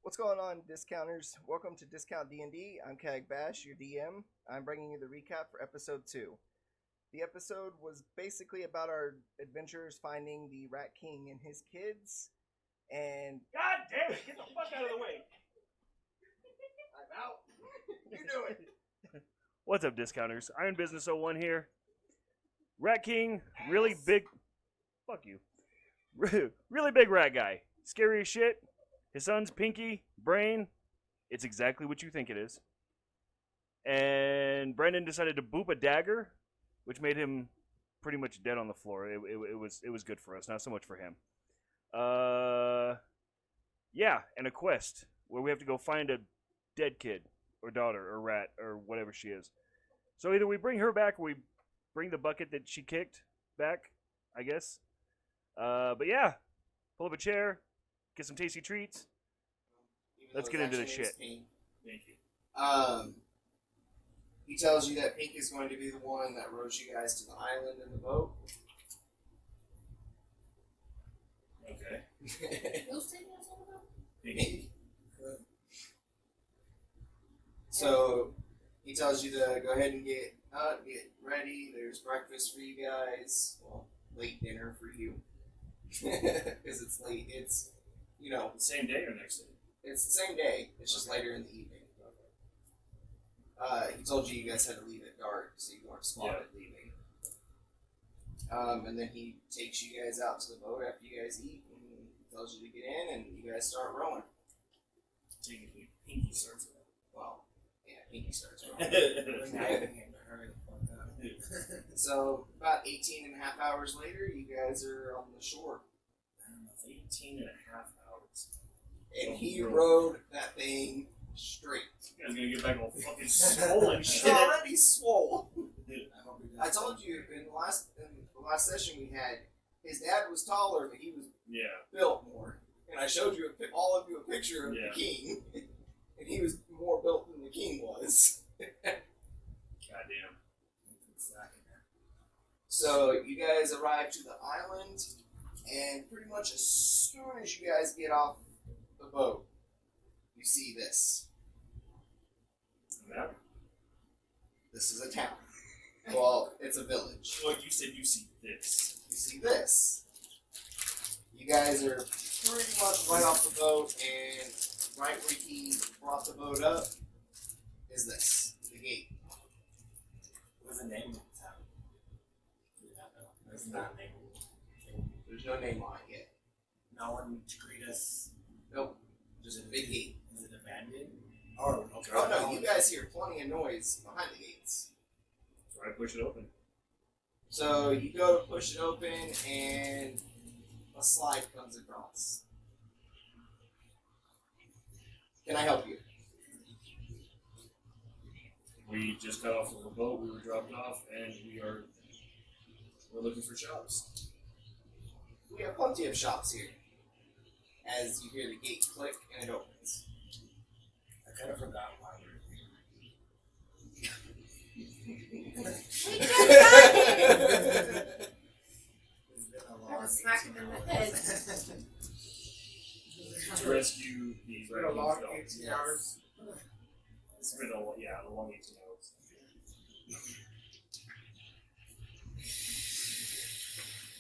What's going on, discounters? Welcome to Discount D&D. I'm Kag Bash, your DM. I'm bringing you the recap for episode 2. The episode was basically about our adventurers finding the Rat King and his kids, and God damn it! Get the fuck out of the way! I'm out. You do it. What's up, discounters? Iron Business 01 here. Rat King, really big. Fuck you. Really big rat guy. Scary as shit. His son's Pinky, Brain. It's exactly what you think it is. And Brendan decided to boop a dagger, which made him pretty much dead on the floor. It was good for us, not so much for him. Yeah, and a quest where we have to go find a dead kid or daughter or rat or whatever she is. So either we bring her back or we bring the bucket that she kicked back, I guess. But yeah, pull up a chair, get some tasty treats. Let's get into this shit. Pink. Thank you. He tells you that Pink is going to be the one that rows you guys to the island in the boat. Okay. Who's taking us on the boat? Pink. So he tells you to go ahead and get up, get ready. There's breakfast for you guys. Well, late dinner for you. Because it's late. It's, you know, The same day or next day? it's the same day. It's just later in the evening. He told you guys had to leave at dark, so you weren't spotted leaving. And then he takes you guys out to the boat after you guys eat, and tells you to get in, and you guys start rowing. Technically, Pinky starts with Well, yeah, Pinky starts rowing. that. So, about 18 and a half hours later, you guys are on the shore. 18 and a half hours. And he rowed that thing straight. You guys gonna get back all fucking swollen He's shit. already swole. Dude, I told you in the last session we had, his dad was taller, but he was yeah. built more. And I showed you all of you a picture of Yeah. the king, and he was more built than the king was. Goddamn. So you guys arrive to the island, and pretty much as soon as you guys get off the boat, you see this. Map? This is a town. Well, it's a village. Well, you said you see this. You see this. You guys are pretty much right off the boat, and right where he brought the boat up is this, the gate. What's the name of the town? Do not know. There's not a name. There's no name on it yet. No one to greet us. Nope. Just a big gate. Is it abandoned? Oh, okay. Oh no, you guys hear plenty of noise behind the gates. So I push it open. So you go to push it open, and a slide comes across. Can I help you? We just got off of a boat, we were dropped off, and we're looking for shops. We have plenty of shops here. As you hear the gate click and it opens. I kind of forgot why we were It's been a long Gotta smack him in the head. To rescue the It's been a long dogs. 18 hours. It's been a long 18 hours.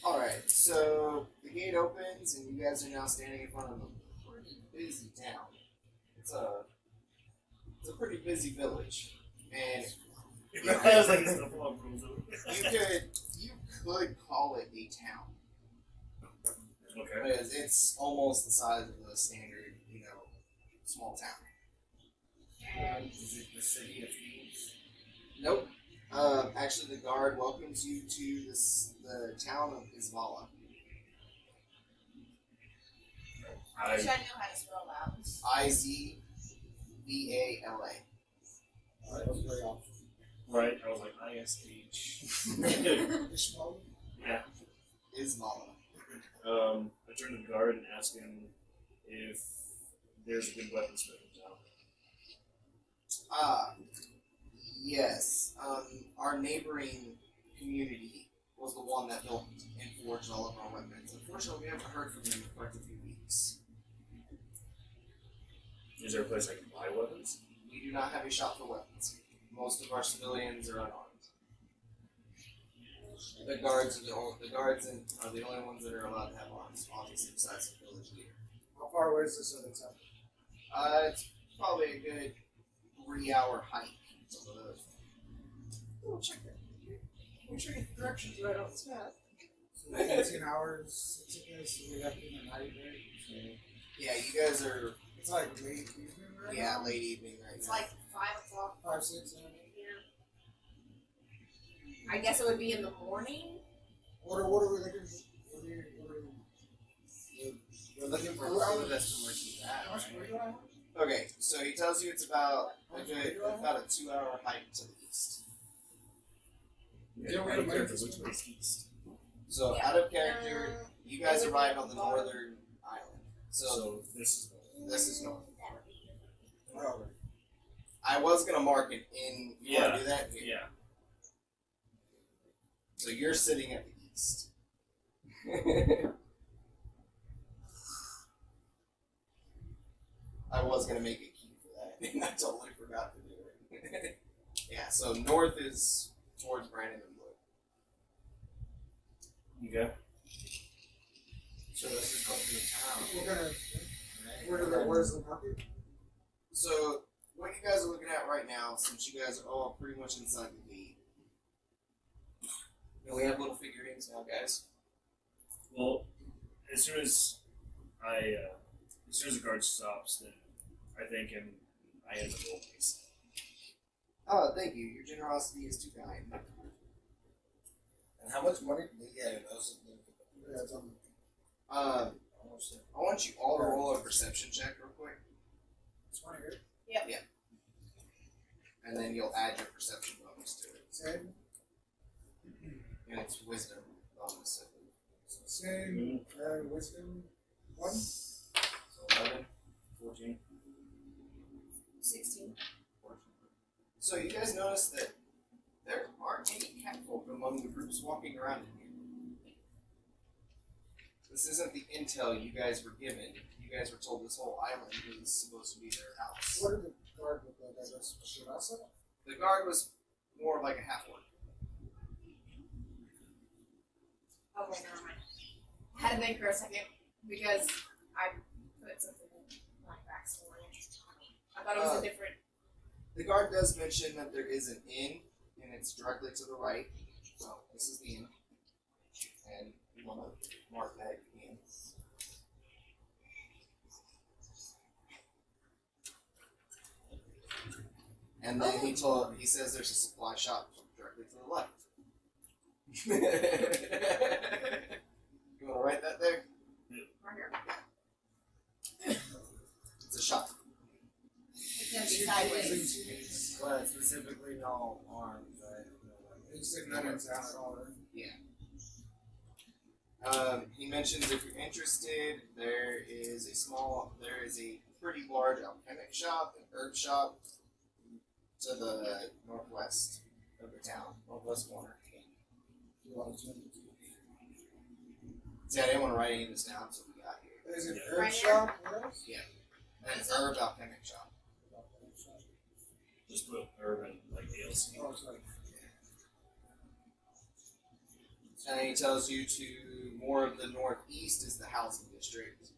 Alright, so the gate opens and you guys are now standing in front of a pretty busy town. It's a pretty busy village. And I was like, it's the vlog rules. you could call it a town. Okay. Because it's almost the size of a standard, small town. Is it the city of Thieves? Nope. Actually, the guard welcomes you to the town of Izvala. I wish I knew how to spell that. Izvala. That was very awful. Right, I was like, ISH. Yeah. Izvala. I turn to the guard and ask him if there's a good weaponsmith in town. Yes. Our neighboring community was the one that built and forged all of our weapons. Unfortunately, we haven't heard from them in quite a few weeks. Is there a place I can buy weapons? We do not have a shop for weapons. Most of our civilians are unarmed. The guards are are the only ones that are allowed to have arms, obviously, besides the village leader. How far away is this other town? It's probably a good 3-hour hike. We'll check that. Make sure you get the directions right off the map. So 18 hours it took us, so we have to be in the night, right? So Yeah, you guys are it's like late evening right now? late evening right It's now. like 5 o'clock. 5, 6, 7. Yeah. I guess it would be in the morning. What are we looking for? We're looking for How food that's from where she's at, much right? weight do I have? Okay, so he tells you it's about a 2-hour hike to the east. Yeah, we're Out of gonna character, make which this way is east? So Yeah. out of character, you guys it would be arrived at on the the bottom. northern island. So So this is this is north. Oh, I was gonna mark it in. You wanna Yeah. do that? yeah. So you're sitting at the east. I was gonna make a key for that, and I totally forgot to do it. Yeah, so north is towards Brandon and Wood. You go. So this is going to be a we're town. gonna, where's the market? So what you guys are looking at right now, since you guys are all pretty much inside the gate, and we have little figurines now, guys. Well, as soon as the guard stops, then I thank him. I end the roll, please. Oh, thank you. Your generosity is too kind. And how much money do they get? Yeah, it's on I want you all to roll a perception check real quick, this one here. and then you'll add your perception bonus to it. Same. And it's wisdom bonus. Same. Wisdom. 1. So 11, 14. 16. 14. So you guys notice that there aren't any catfolk among the groups walking around in here. This isn't the intel you guys were given. You guys were told this whole island was supposed to be their house. What did the guard look like? I guess Shirasa? The guard was more like a half-orc. Oh, wait, never mind. I had to think for a second because I put something in my backstory. I thought it was a different. The guard does mention that there is an inn, and it's directly to the right. So this is the inn, and you want to mark that inn. And then he says there's a supply shop directly to the left. You want to write that there? Right here. It's a shop. It's gonna be sideways. But specifically no arms, right? He said no one's out at all, right? He mentions if you're interested, there is a pretty large alchemic shop, an herb shop, to the northwest of the town, northwest corner. See, I didn't want to write any of this down, so we got here. Is it Yeah. herb Right shop? What else? An herb alchemic shop. Just put urban like DLC. Oh, sorry. And he tells you to more of the northeast is the housing district.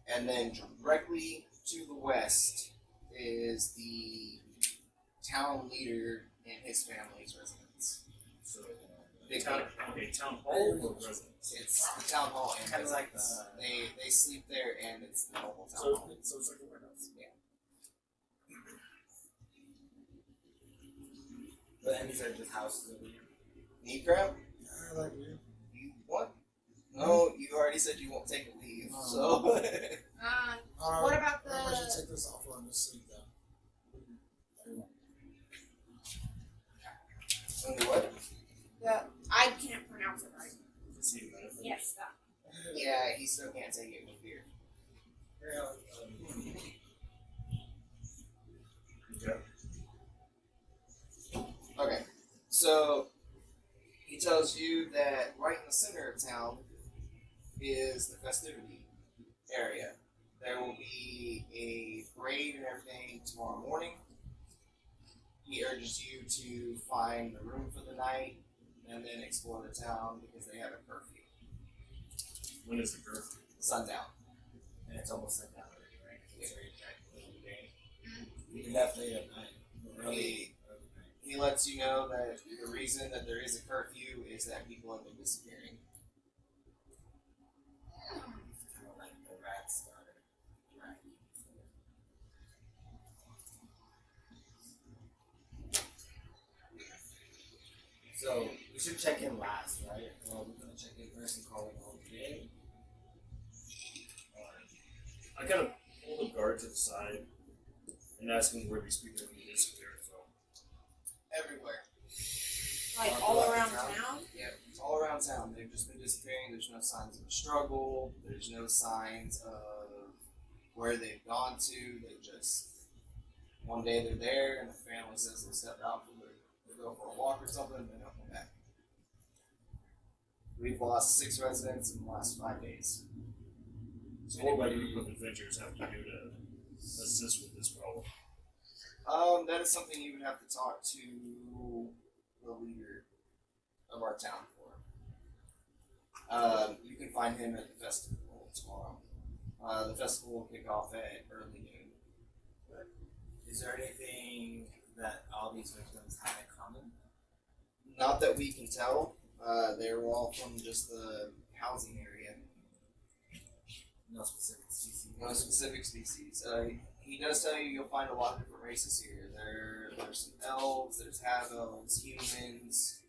And then directly to the west is the town leader and his family's residence. So Big town hall or residence. It's the town hall and Kinda like residence. They sleep there and it's the normal town So, hall. so it's like a warehouse. But any sort of just houses over here. Need crab? I like you. You what? No, you already said you won't take a leave, so What about I should the? take this off while I'm asleep, though. what? I can't pronounce it right. See benefit. Yes, that. Yeah, he still can't take it with fear. Okay. Okay, so he tells you that right in the center of town is the festivity area. There will be tomorrow morning. He urges you to find a room for the night and then explore the town because they have a curfew. When is the curfew? Sundown. And it's almost sundown already, right? 'Cause it's already back in the day. You can definitely at night. Early night. He lets you know that the reason that there is a curfew is that people have been disappearing. It's kind of like the rat starter. Right. So we should check in last, right? Well, we're gonna check in first and call it all day. I kind of pull the guard to the side and ask him where these people have been disappearing from. Everywhere. Like all around town? Yeah, it's all around town. They've just been disappearing. There's no signs of a struggle. There's no signs of where they've gone to. They just one day they're there, and the family says they'll step out for they go for a walk or something, and they don't come back. We've lost 6 residents in the last 5 days. So what would a group of adventurers have to do to assist with this problem? That is something you would have to talk to the leader of our town for. You can find him at the festival tomorrow. The festival will kick off at early noon. Is there anything that all these victims have in common? Not that we can tell. They're all from just the housing area. No specific species. No specific species. He does tell you you'll find a lot of different races here. There's some elves, there's half elves, humans.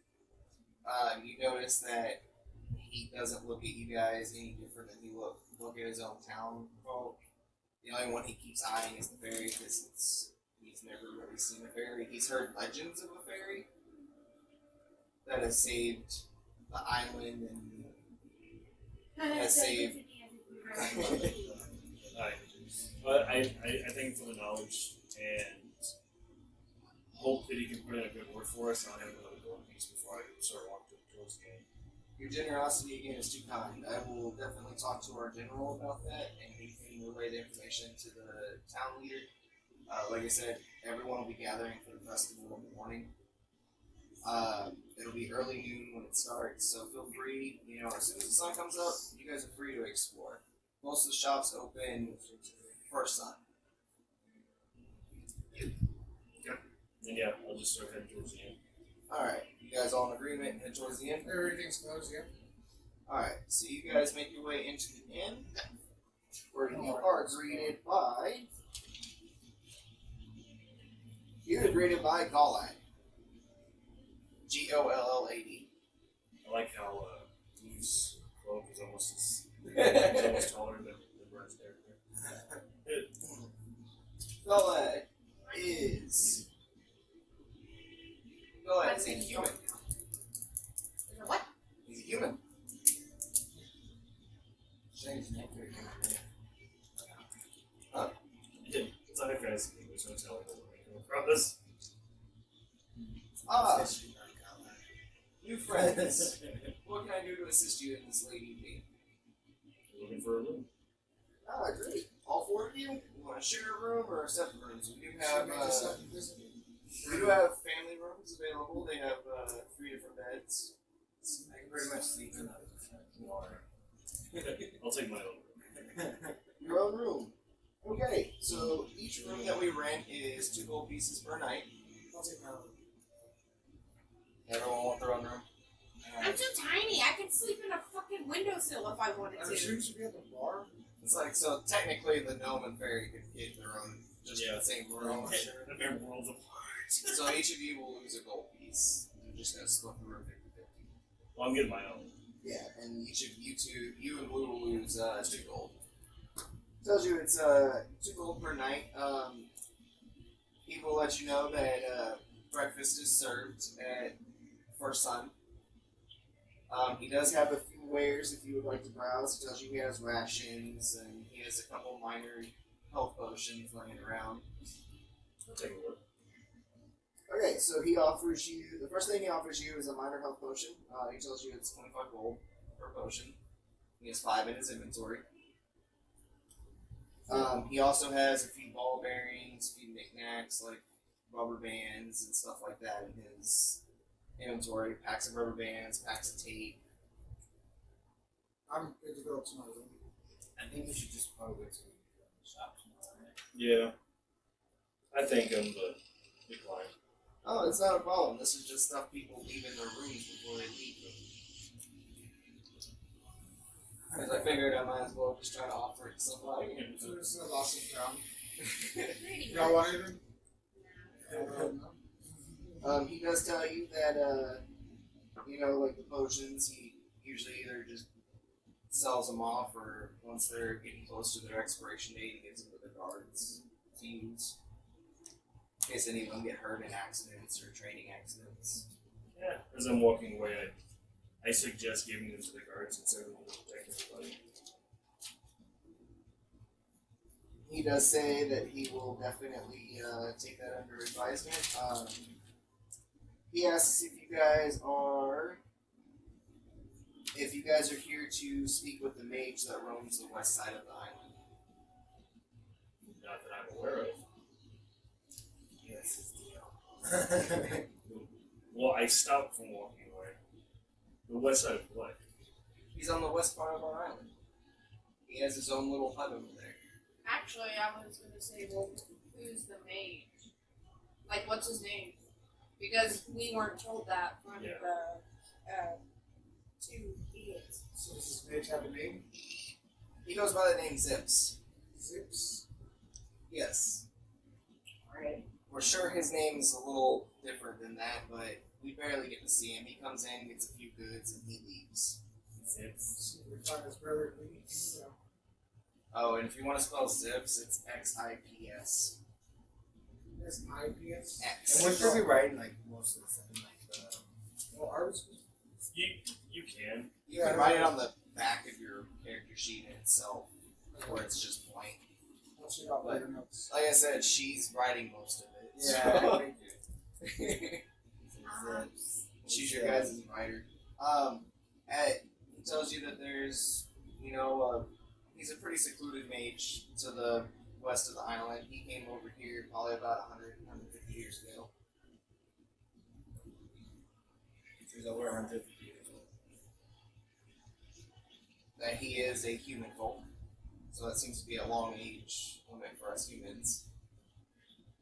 You notice that he doesn't look at you guys any different than he look at his own town folk. The only one he keeps eyeing is the fairy because he's never really seen a fairy. He's heard legends of a fairy that has saved the island and has saved. But I think for the knowledge and hope that he can put in a good word for us, I'll have another gold piece before I start walking towards the game. Your generosity again is too kind. I will definitely talk to our general about that, and he can relay the information to the town leader. Like I said, everyone will be gathering for the festival in the morning. It'll be early noon when it starts, so feel free. As soon as the sun comes up, you guys are free to explore. Most of the shops open first sun. And yeah, I'll just start heading towards the end. Alright, you guys all in agreement and head towards the inn? Everything's closed, yeah. Alright, so you guys make your way into the inn, where you are greeted by... You're greeted by Gollad. Gollad. I like how Luke's cloak is almost he's almost taller than Brent's character. Gollad is a human. Is it what? He's a human. Strange name for you. It's not a fantasy thing, there's no telling what we're making from this. Ah, Especially not Galahad. new friends. What can I do to assist you in this late evening? We're looking for a room. Ah, great. All 4 of you? You want to share a room or separate rooms? We do have family rooms available. They have 3 different beds. I can pretty much sleep in that. Water. I'll take my own room. Your own room. Okay, so each room that we rent is 2 gold pieces per night. I'll take my own. Everyone want their own room? I'm too tiny. I could sleep in a fucking windowsill if I wanted I'm to. sure you should be at the bar. It's like, so technically the gnome and fairy could get their own, just Yeah. the same room. They're worlds apart. So each of you will lose a gold piece. You're just going to split the room 50-50. Well, I'm getting my own. Yeah, and each of you and Blue will lose 2 gold. Tells you it's 2 gold per night. He will let you know that breakfast is served at first sun. He does have a few wares if you would like to browse. He tells you he has rations and he has a couple minor health potions laying around. I'll take a look. Okay, so he offers you, the first thing he offers you is a minor health potion. He tells you it's 25 gold per potion. He has 5 in his inventory. He also has a few ball bearings, a few knickknacks like rubber bands and stuff like that in his inventory. Packs of rubber bands, packs of tape. I'm good to go tomorrow. I think we should just probably wait till we go to the shop tomorrow, right? Yeah. I thank him, but decline. Oh, it's not a problem. This is just stuff people leave in their rooms before they leave them. Because I figured I might as well just try to offer it to somebody. So this is a lost and found. Pretty Y'all want anything? He does tell you that, like the potions, he usually either just sells them off or once they're getting close to their expiration date, he gives them to the guards to use. In case any of them get hurt in accidents or training accidents. Yeah. As I'm walking away, I suggest giving them to the guards instead of protecting everybody. He does say that he will definitely take that under advisement. He asks if you guys are here to speak with the mage that roams the west side of the island. Not that I'm aware of. Yes, it's deal. Well, I stopped from walking away. The west side of what? He's on the west part of our island. He has his own little hut over there. Actually, I was gonna say, well, who's the mage? Like, what's his name? Because we weren't told that from Yeah. the two idiots. So does this mage have a name? He goes by the name Zips. Zips. Yes. Alright. We're sure his name is a little different than that, but we barely get to see him. He comes in, gets a few goods, and he leaves. So we find his brother. Oh, and if you want to spell Zips, it's Xips. There's IPS. X. And we're supposed to be writing like most of the stuff in like Well, ours. You can. You can write it on the back of your character sheet itself, or it's just blank. I'll check out later notes. Like I said, she's writing most of it. Yeah. She's your guys' writer. He tells you that there's, he's a pretty secluded mage to the west of the island. He came over here probably about 150 years ago. She's over 150 years old. That he is a human folk. So that seems to be a long age limit for us humans.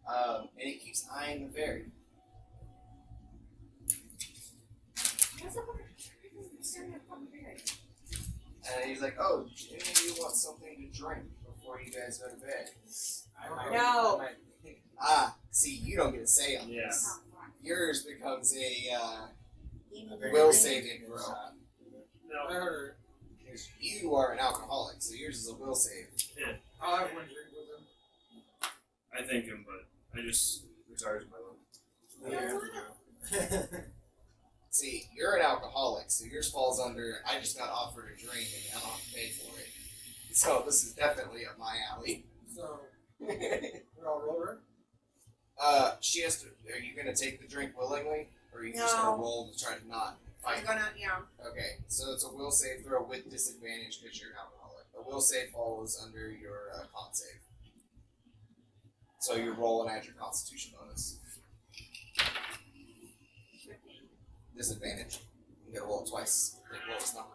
And he keeps eyeing the ferry. What's up with the fucking berry? And he's like, oh, any of you want something to drink before you guys go to bed? No. See, you don't get a say on Yeah. this. Yours becomes a Very will good. saving throw. No. I heard. Because you are an alcoholic, so yours is a will save. I'll have one drink with him. I thank him, but I just retired my loan. Yeah. See, you're an alcoholic, so yours falls under, I just got offered a drink and I don't have to pay for it. So this is definitely up my alley. So we're all roll, right? She has to, are you going to take the drink willingly? Or are you just going to No. roll to try to not I was fight? gonna, Okay, so it's a will save throw with disadvantage because you're an alcoholic. A will save falls under your con save. So you're rolling at your constitution bonus. Disadvantage. You gotta roll it twice. Take the lowest number.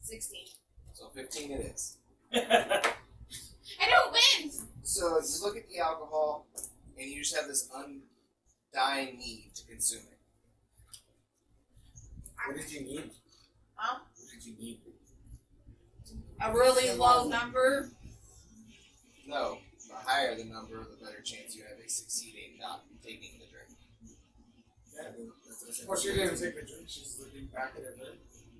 16. So 15 it is. I don't win! So you look at the alcohol, and you just have this undying need to consume it. What did you need? Huh? What did you need? A really low number. No, the higher the number, the better chance you have of succeeding not taking the drink. Yeah, that's what I said. Well, she didn't take the drink. She's looking back at it. Right?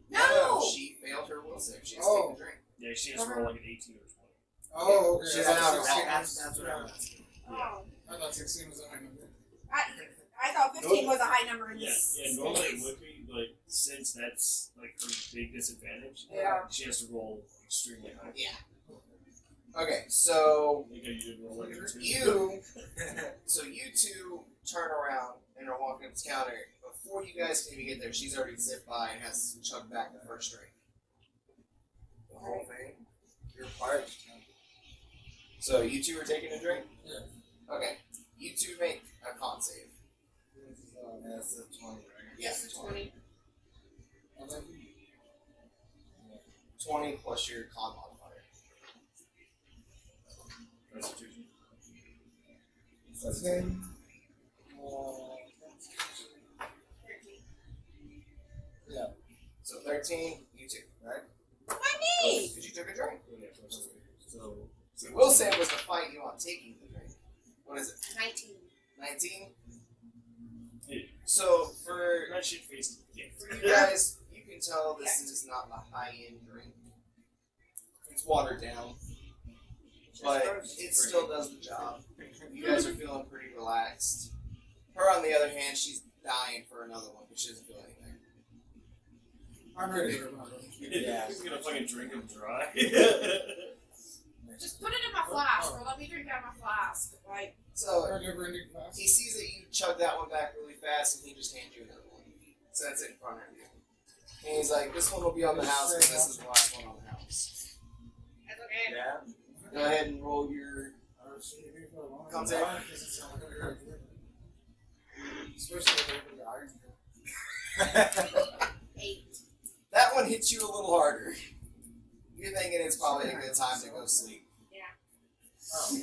No! She failed her will save. She has Oh. to take the drink. Yeah, she has to roll like an 18 or 20. Oh, okay. She's I an thought alcoholic. 16 That's what was- I'm asking. Oh. I thought 16 was a high number. I thought 15 was a high number in Yeah, this. yeah, normally it would be, but since that's like her big disadvantage, Yeah. she has to roll extremely high. Yeah. Okay, so Like you did roll like a 2. you two turn around and are walking up the counter. Before you guys can even get there, she's already zipped by and has chugged back the first drink. The whole thing? You're part Alright. So you two are taking a drink? Yeah. Okay. You two make a con save. That's a 20, right? Yes, 20. 11. 20 plus your con modifier. Constitution. 10. Yeah. So 13, you two, right? Why me? Because you took a drink. So So Will save was to fight you on taking the drink. What is it? 19. 19? Yeah. So for that shit faced. Yeah. you guys, you can tell this is not a high-end drink. It's watered down, but it still does the job. You guys are feeling pretty relaxed. Her, on the other hand, she's dying for another one, but she doesn't feel anything. I'm ready for another. Yeah. He's gonna fucking drink him dry. Just put it in my flask, or let me drink out my flask. Like, So Our never-ending fast. he sees that you chug that one back really fast, and he just hands you another one. So that's it in front of you. And he's like, "This one will be on the house, because this is the last one on the house." that's okay. Yeah. Go ahead and roll your. Con save. Especially with the iron. 8. That one hits you a little harder. You're thinking it's probably a good time to go sleep. Yeah. Oh.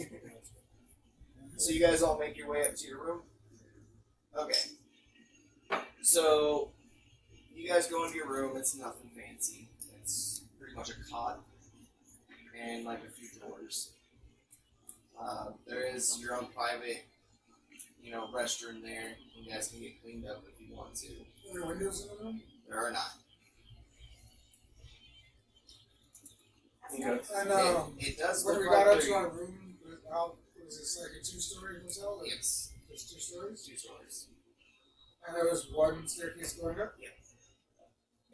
So you guys all make your way up to your room? Okay. So you guys go into your room, it's nothing fancy. It's pretty much a cot and like a few drawers. There is your own private, restroom there. You guys can get cleaned up if you want to. Are there windows in the room? There are not. Okay. And It does when look we like got up there- to our room, was this like a 2-story hotel? Or Yes, There's 2 stories? 2 stories. And there was one staircase going up?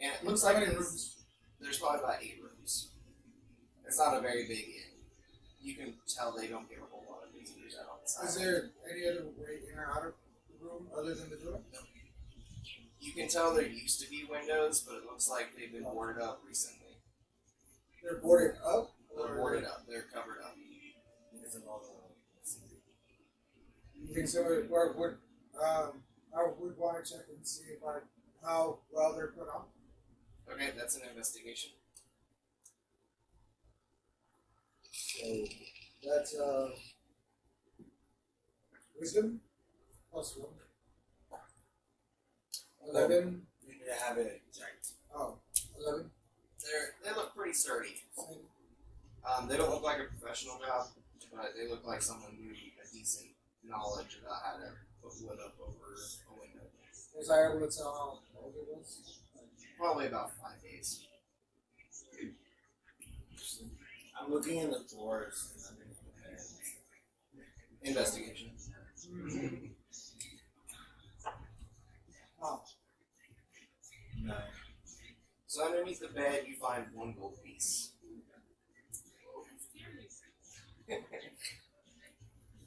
And it looks How like many there's- rooms? There's probably about 8 rooms. It's not a very big inn. You can tell they don't get a whole lot of visitors out on the side. Is there any other way in or out of the room other than the door? You can tell there used to be windows, but it looks like they've been boarded up recently. They're boarded up? They're boarded up. They're covered up. Because of all the. You think so? Or would, I would want to check and see how well they're put on. Okay, that's an investigation. So that's wisdom plus 1. 11. You need to have it checked. Oh, 11. They look pretty sturdy. They don't look like a professional job, but they look like someone who a decent knowledge about how to put wood up over a window. Was I able to tell how old it was? Probably about 5 days. I'm looking in the drawers and underneath the bed. Investigation. Oh, 9. So underneath the bed, you find 1 gold piece.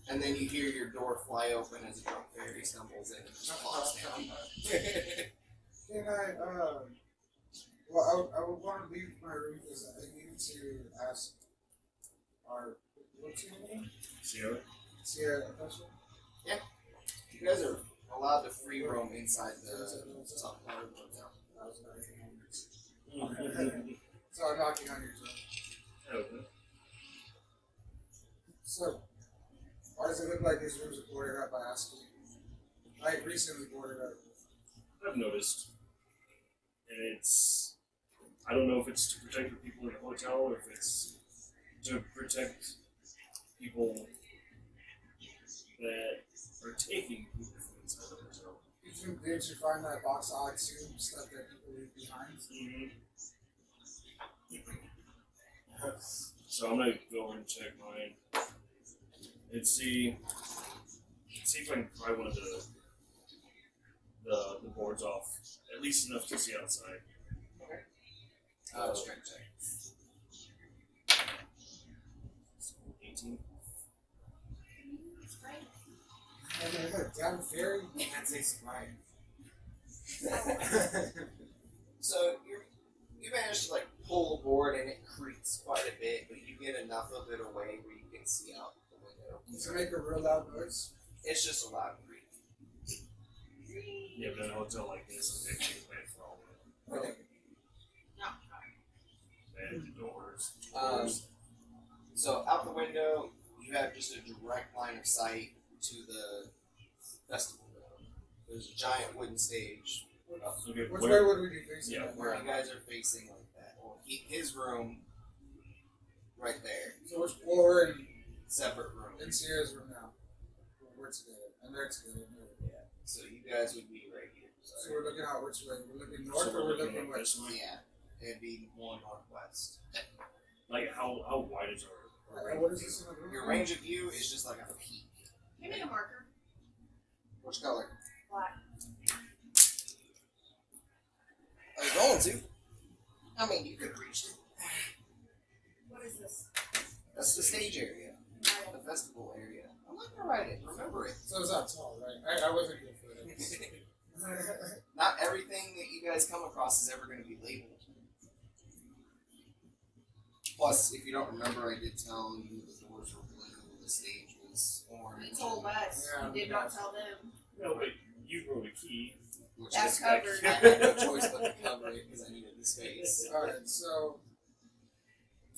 And then you hear your door fly open as a drunk fairy stumbles in and just falls down. can I, well, I would want to leave my room because I need to ask what's your name? Sierra. Sierra a question? You guys are allowed to free roam inside the top part of the hotel. That was everything. So I'm knocking on your door. Okay. So, why does it look like these rooms are boarded up? I asked you. I recently boarded up. I've noticed, and I don't know if it's to protect the people in the hotel or if it's to protect people that are taking people from inside the hotel. Did you find that box of odd soup stuff that people leave behind? So I'm gonna go over and check mine and see if I can pry one of the boards off, at least enough to see outside. Strength check. So 18. Damn fairy. Can't say smart. So you managed to pull a board and it creaks quite a bit, but you get enough of it away where you can see out the window. Does it make a real loud noise? It's just a loud creak. Yeah, but in a hotel like this, they can plan for all of it. And doors. So out the window, you have just a direct line of sight to the festival ground. There's a giant wooden stage Okay, Which way would we be facing? Yeah, right where now? you guys are facing like that. Well, his room, right there, So we're in separate room. Sierra's room now. We're together, and they're together. So you guys would be right here. So we're looking out which way? We're looking north So or we're we're looking looking like west? this way? Yeah, it'd be more northwest. Like how wide is our range? What is this in the room? Your range of view is just like a peak. Give me a marker. Which color? Black. Are you going to? I mean, you could have reached it. What is this? That's the stage area, the festival area. I'm not gonna write it. Remember it. So it's not tall, right? I wasn't here for this. Not everything that you guys come across is ever going to be labeled. Plus, if you don't remember, I did tell you the doors were blue, the stage was orange. He told us. Yeah, He did not tell them. No, but you wrote a key. Which That's is covered. I had no choice but to cover it because I needed the space. Alright, so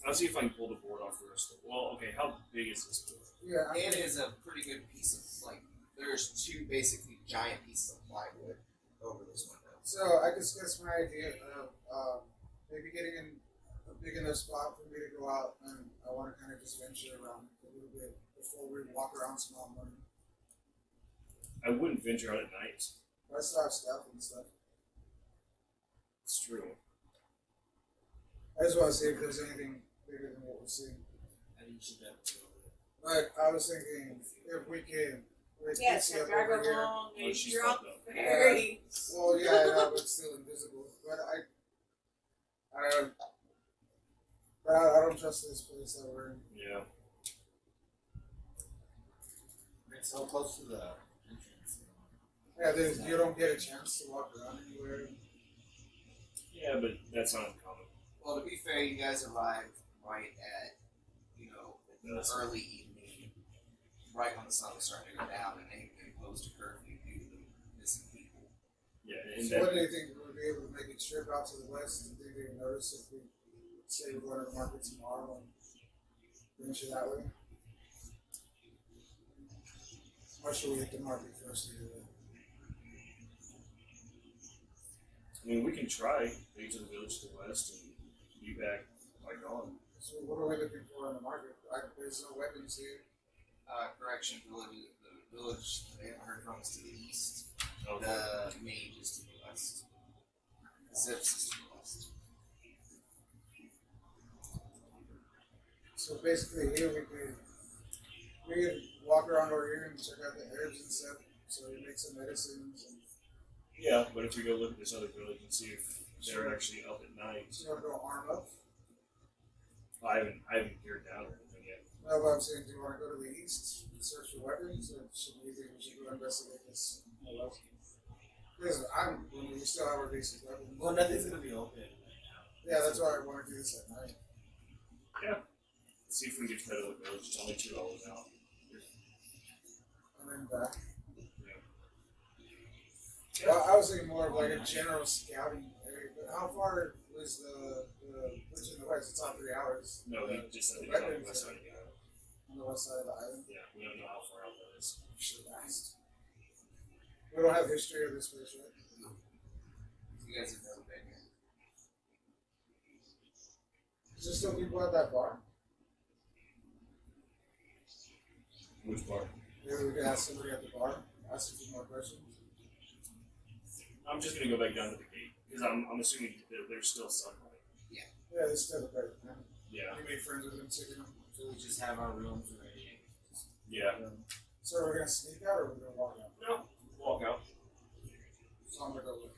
I'll see if I can pull the board off the rest of it. Well, okay, how big is this board? yeah, I It mean, is a pretty good piece of, like, there's two basically giant pieces of plywood over this window. so I discussed my idea of maybe getting in a big enough spot for me to go out, and I want to kind of just venture around a little bit before we walk around small money. I wouldn't venture out at night. I still have stuff and stuff. It's true. I just want to see if there's anything bigger than what we're seeing. I think you should definitely go with it. But I was thinking if we can, with Yes, Dixie I up drive over here. along Oh, and she's you're up fucked up. very. Well, yeah, I know, but still invisible. But I don't trust this place that we're in. Yeah. It's so close to the entrance. Yeah, you don't get a chance to walk around anywhere. Yeah, but that's not uncommon. Well, to be fair, you guys arrived right at, Yes. early evening, right when the sun was starting to go down, and they imposed a curfew due to the missing people. Yeah, and So what that, do you think we'll be able to make a trip out to the west? Do you think they would notice if we say we're going to the market tomorrow and venture that way? Or should we hit the market first either way? I mean, we can try to get to the village to the west and be back by dawn. So what are we looking for in the market? There's no weapons here. Correction, the village they haven't heard from is to the east. Okay. The mage is to the west. Zips is to the west. So basically here we could walk around over here and check out the herbs and stuff. So we make some medicines and Yeah, but if we go look at this other village and see if they're actually up at night. so you want to go arm up? I haven't geared down or anything yet. No, but I'm saying, do you want to go to the east and search for weapons, or should we think we should go investigate this? Because we still have our basic weapons. Well, nothing's gonna be open right now. Yeah, that's why I want to do this at night. See if we can get to that other village. It's only 2 hours out. And then back. Yeah. Well, I was thinking more of like a general scouting area, but how far is the which in the west? It's on 3 hours. No, he just said The that he's on the weapons west are side of the island. on the west side of the island. Yeah, we don't know how far out that is. Should have asked. We don't have history of this place, right? You guys have never been here. Is there still people at that bar? Which part? Maybe we could ask somebody at the bar, ask a few more questions. I'm just gonna go back down to the gate because I'm assuming that there's still sunlight. Yeah, it's still a better man. Yeah. You made friends with them, taking them. So we just have our rooms ready. Yeah. So we're gonna sneak out or we're gonna walk out? No. Walk out. So I'm gonna go with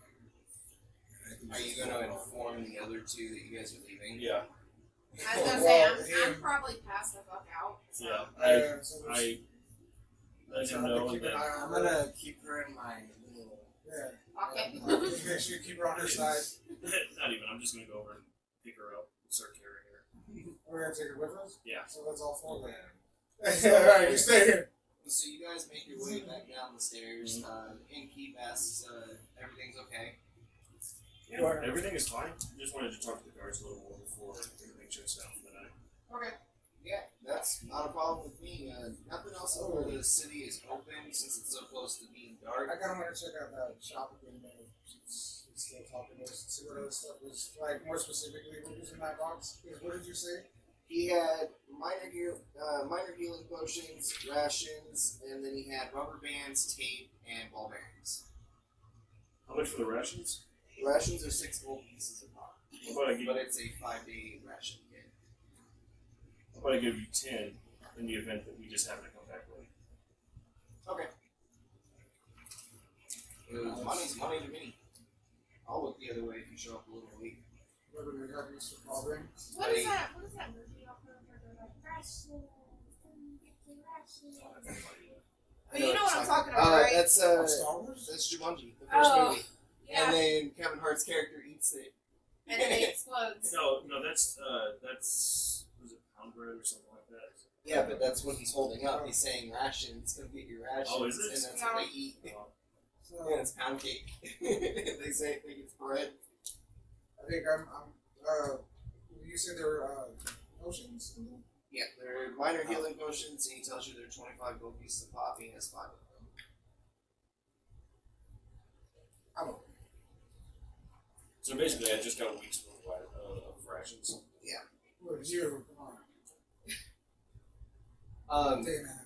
Are you going to inform the other two that you guys are leaving? Yeah. I was gonna say, Well, I'm probably past the fuck out. So. Yeah. so I let so him I'm gonna know keep an that. eye I'm on her. gonna keep her in my little. Yeah. Okay. Just make sure you keep her on her side. Not even. I'm just gonna go over and pick her up and start carrying her. We're gonna take it with us. Yeah. So that's all four of them. Alright, you stay here. So you guys make your way back down the stairs. Innkeep asks, everything's okay. Yeah, everything is fine. Just wanted to talk to the guards a little more before everything shuts down for the night. Okay. Yeah, that's not a problem with me. Nothing else over the city is open since it's so close to being dark. I kind of want to check out that shop again, though. Since he's still talking to us, see what other stuff is. Like, more specifically, what was in that box? Because what did you say? He had minor healing potions, rations, and then he had rubber bands, tape, and ball bearings. How much for the rations? The rations are 6 gold pieces a pop, How about I give, but it's a 5-day ration kit. how about I give you 10 in the event that we just happen to come back late? Okay. Money's money to me. I'll look the other way if you show up a little late. What do we have used for call rings? What is that? What is that movie y'all put on there? Like rations. But you know what I'm talking about, right? That's Star Wars? that's Jumanji, the first Oh, movie. yeah. And then Kevin Hart's character eats it. And then it explodes. No, that's was it pound bread or something like that? Yeah, but that's what he's holding up. He's saying rations. Come get your rations. Oh, is it? And that's what they eat. So, Yeah, it's pound cake. They think it's bread. I think you said there were, potions in there? Yeah, they're minor healing potions, and he tells you they're 25 gold pieces a pop. He has 5 of them. I'm okay. So basically, I just got a week's worth of rations. What, you? Come on. Day and a half.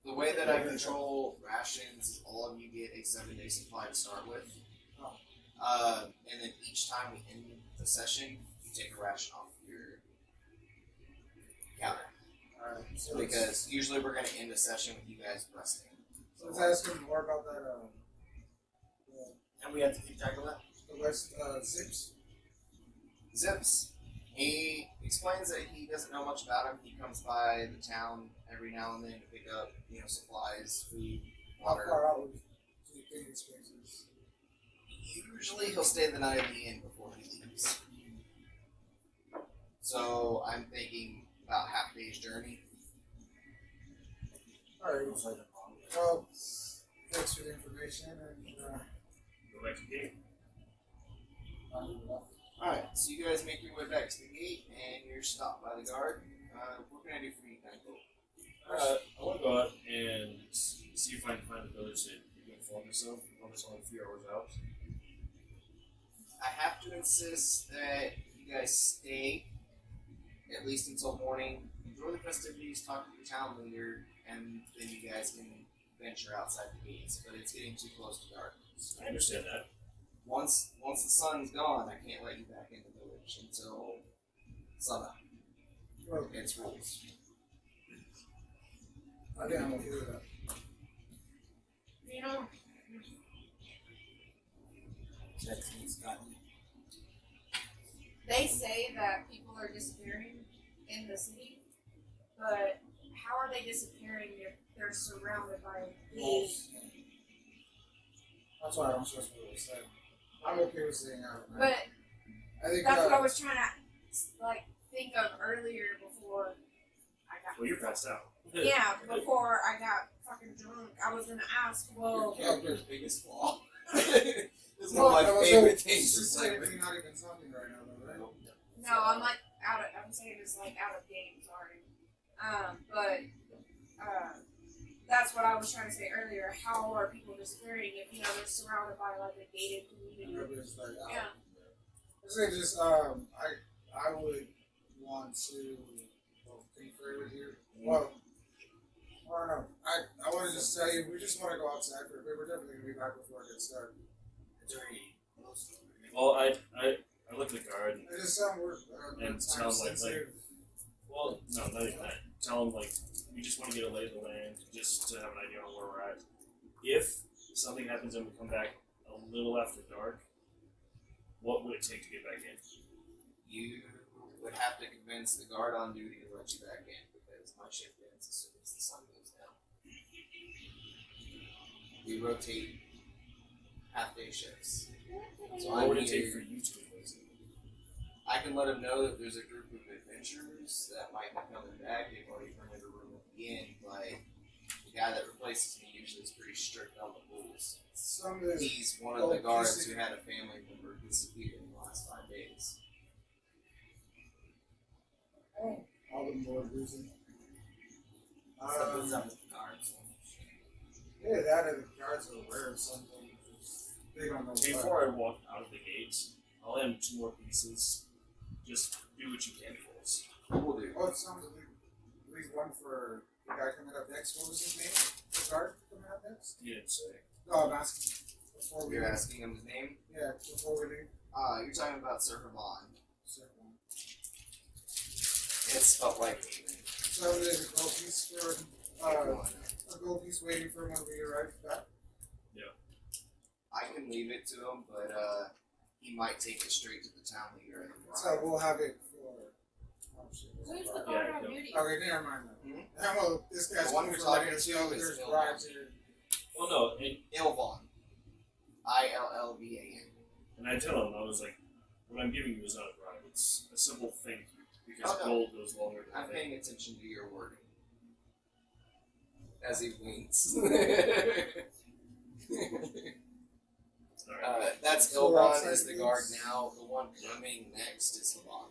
The way that I control rations is all of you get a 7-day supply to start with. And then each time we end the session, you take a ration off your counter. Alright, so Because usually we're going to end a session with you guys resting. let's ask him more about that, And we have to keep track of that. the West, Zips. Zips. He explains that he doesn't know much about him. He comes by the town every now and then to pick up, supplies, food, How water. far out would you think his spaces? Usually he'll stay the night in the inn before he leaves. So I'm thinking about half day's journey. Alright, well, thanks for the information, and, Go back to the game. Alright, so you guys make your way back to the gate and you're stopped by the guard. What can I do for you, Michael? I want to go out and see if I can find the village that you can inform yourself. I'm just only a few hours out. I have to insist that you guys stay at least until morning. Enjoy the festivities, talk to the town leader, and then you guys can venture outside the gates. But it's getting too close to darkness. I understand that. Once the sun's gone, I can't let you back in the village until sunup. Okay. It's rules. I think I'm okay with that. You know, Jackson's gotten they say that people are disappearing in the city, but how are they disappearing if they're surrounded by wolves? That's why I don't trust what they say. I'm okay with staying out. But I think that's what I was trying to think of earlier before I got. Well, you're passed out. Yeah, before I got fucking drunk, I was gonna ask. Well, Your character's biggest flaw. It's Well, one I of my was favorite so- things to It's say. like we're not even talking right now, though, right? no, I'm like out of. I'm saying it's like out of game. Sorry. But that's what I was trying to say earlier. How are people disappearing if they're surrounded by like a gated community? Everybody's like out. Yeah. I say just I would want to confer with you. Well, I don't know. I want to just tell you, we just want to go outside for a bit. We're definitely gonna be back before it gets dark. Well, I look at the guard and I just sound we're And time sound like- sensitive. well, no, not even that. Tell them we just want to get a lay of the land, just to have an idea on where we're at. If something happens and we come back a little after dark, what would it take to get back in? You would have to convince the guard on duty to let you back in because my shift ends as soon as the sun goes down. We rotate half-day shifts. So What I'm would it here. take for you to I can let him know that there's a group of adventurers that might be coming back. They've already rented a room at the inn, but the guy that replaces me usually is pretty strict on the rules. Some of this. He's one of the guards who had a family member disappear in the last 5 days. All the more reason. Something's up with the guards. Yeah, that and the guards are aware of something. They don't know. Before I walk out of the gates, I'll hand him 2 more pieces. Just do what you can for us. We'll do. Oh, it sounds like at least one for the guy coming up next. What was his name? The guard coming up next? He didn't say. No, I'm asking. Before we You're leave. asking him his name? Yeah, before we leave. You're talking about Sir Herman. So, It's spelled like Haven. so there's a gold piece for a gold piece waiting for when we arrive back. I can leave it to him, but he might take it straight to the town leader. So we'll have it for. Oh, shit. Who's the Yeah, guard on go. duty? Okay, never mind that. Mhm. And well, this guy's The one coming we're for letting talking us to know is there's Bill bribes here. Well, no, and Ilvon. Illvan. And I tell him, I was like, what I'm giving you is not a bribe. It's a simple thank you. Because Okay. gold goes longer than I'm thank paying attention to your wording. As he winks. Alright. That's So we're Ilvon outside is the the guard gates? now. The one coming next is Ilvon.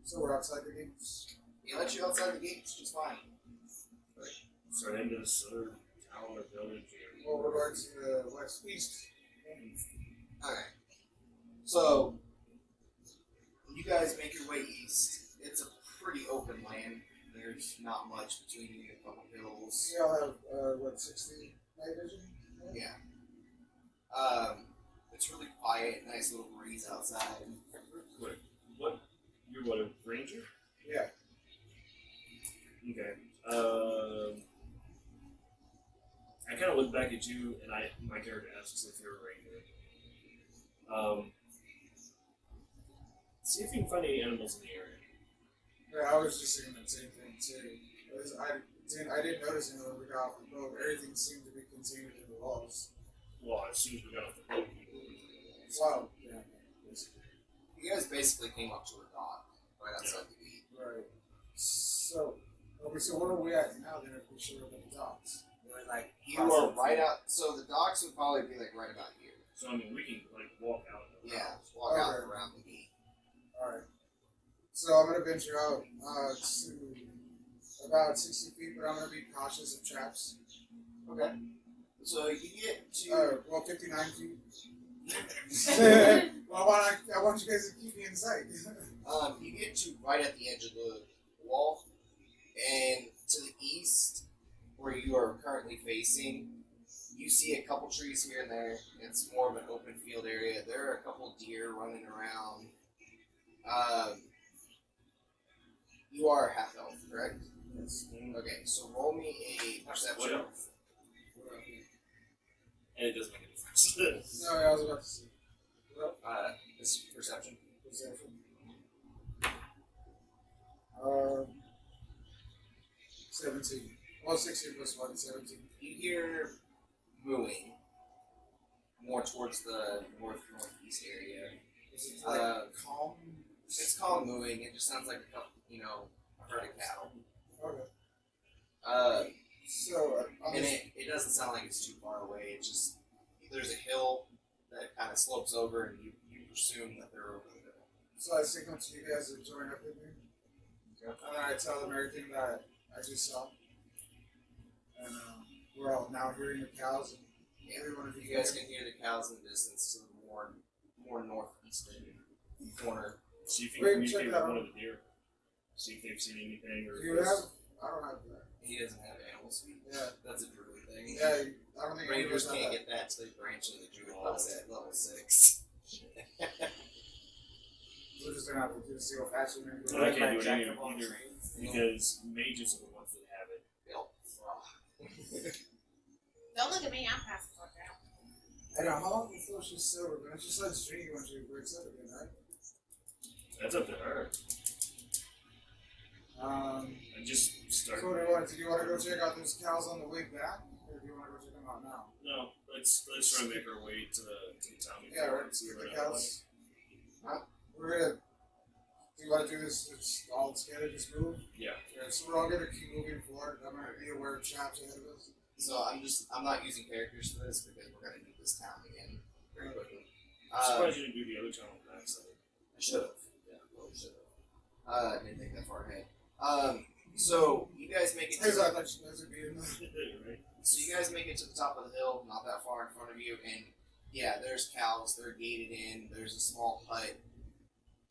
So we're outside the gates. He lets you outside the gates just fine. So I into this other town or village or Well, we're going to the west east. Okay. So, you guys make your way east. It's a pretty open land. There's not much between you and a couple hills. We all have, what, 60 night vision? Yeah. It's really quiet, nice little breeze outside. Wait, what? You're what, a ranger? Yeah. Okay. I kind of look back at you, and my character asks if you're a ranger. See if you can find any animals in the area. Yeah, I was just saying that same thing too. I didn't notice anyone when we got off the boat. Everything seemed to be contained in the walls. Well, as soon as we got off the boat, Wow. Yeah. Basically. You guys basically came up to a dock right outside the gate. Right. So, okay, so where are we at now then if we show up at the docks? We're like, You are right out, so the docks would probably be like right about here. so I mean, we can like walk out. Yeah, walk out Okay. around the gate. Alright. So I'm going to venture out to about 60 feet, but I'm going to be cautious of traps. Okay. So you get to. Well, 59 feet. Well, I want you guys to keep me in sight. You get to right at the edge of the wall, and to the east, where you are currently facing, you see a couple trees here and there. It's more of an open field area. There are a couple deer running around. You are half elf, correct? Yes. Okay, so roll me a perception. What elf? And it doesn't make a difference. No, I was about to say. This perception. Perception. 17. Well, 16 plus 1 is 17. You hear mooing more towards the northeast area. Is it like calm? It's called mooing. It just sounds like a couple, a herd of cattle. Okay. So, And it doesn't sound like it's too far away. It's just there's a hill that kind of slopes over, and you presume that they're over the hill. so I signal to you guys to join up with me. And then I tell them everything that I just saw. And we're all now hearing the cows. And Yeah, everyone of you guys can hear the cows in the distance to the more northeastern corner. See if you Wait, can check communicate that with one out. of the deer. See if they've seen anything or. Do you have? I don't have that. He doesn't have animal speak. Yeah. That's a druid thing. Yeah, I don't think Rangers anyone can't has that. get that until they branch into the druid class at level 6. We're just gonna have to do the seal fashion and But I can't do it Jack either, of all either trades. because mages are the ones that have it. Don't look at me, I'm past the fuck out. I know, how long before she's sober, man? She starts drinking when she wakes up again, right? That's up to her. I just So start. what do you want? Do you want to go check out those cows on the way back? Or do you want to go check them out now? No, let's try to make our way to the town. Yeah, before right. and see The what cows. Huh? we're gonna. Do you want to do this? It's all together. Just move. Yeah. So we're all gonna keep moving forward. I'm gonna be aware of traps ahead of us. So I'm not using characters for this because we're gonna need this town again very quickly. I'm surprised you didn't do the other channel backside. I should have. Yeah, well, should have. Didn't think that far ahead. So you guys make it. I thought you guys would be in Right? So you guys make it to the top of the hill, not that far in front of you, and yeah, there's cows. They're gated in. There's a small hut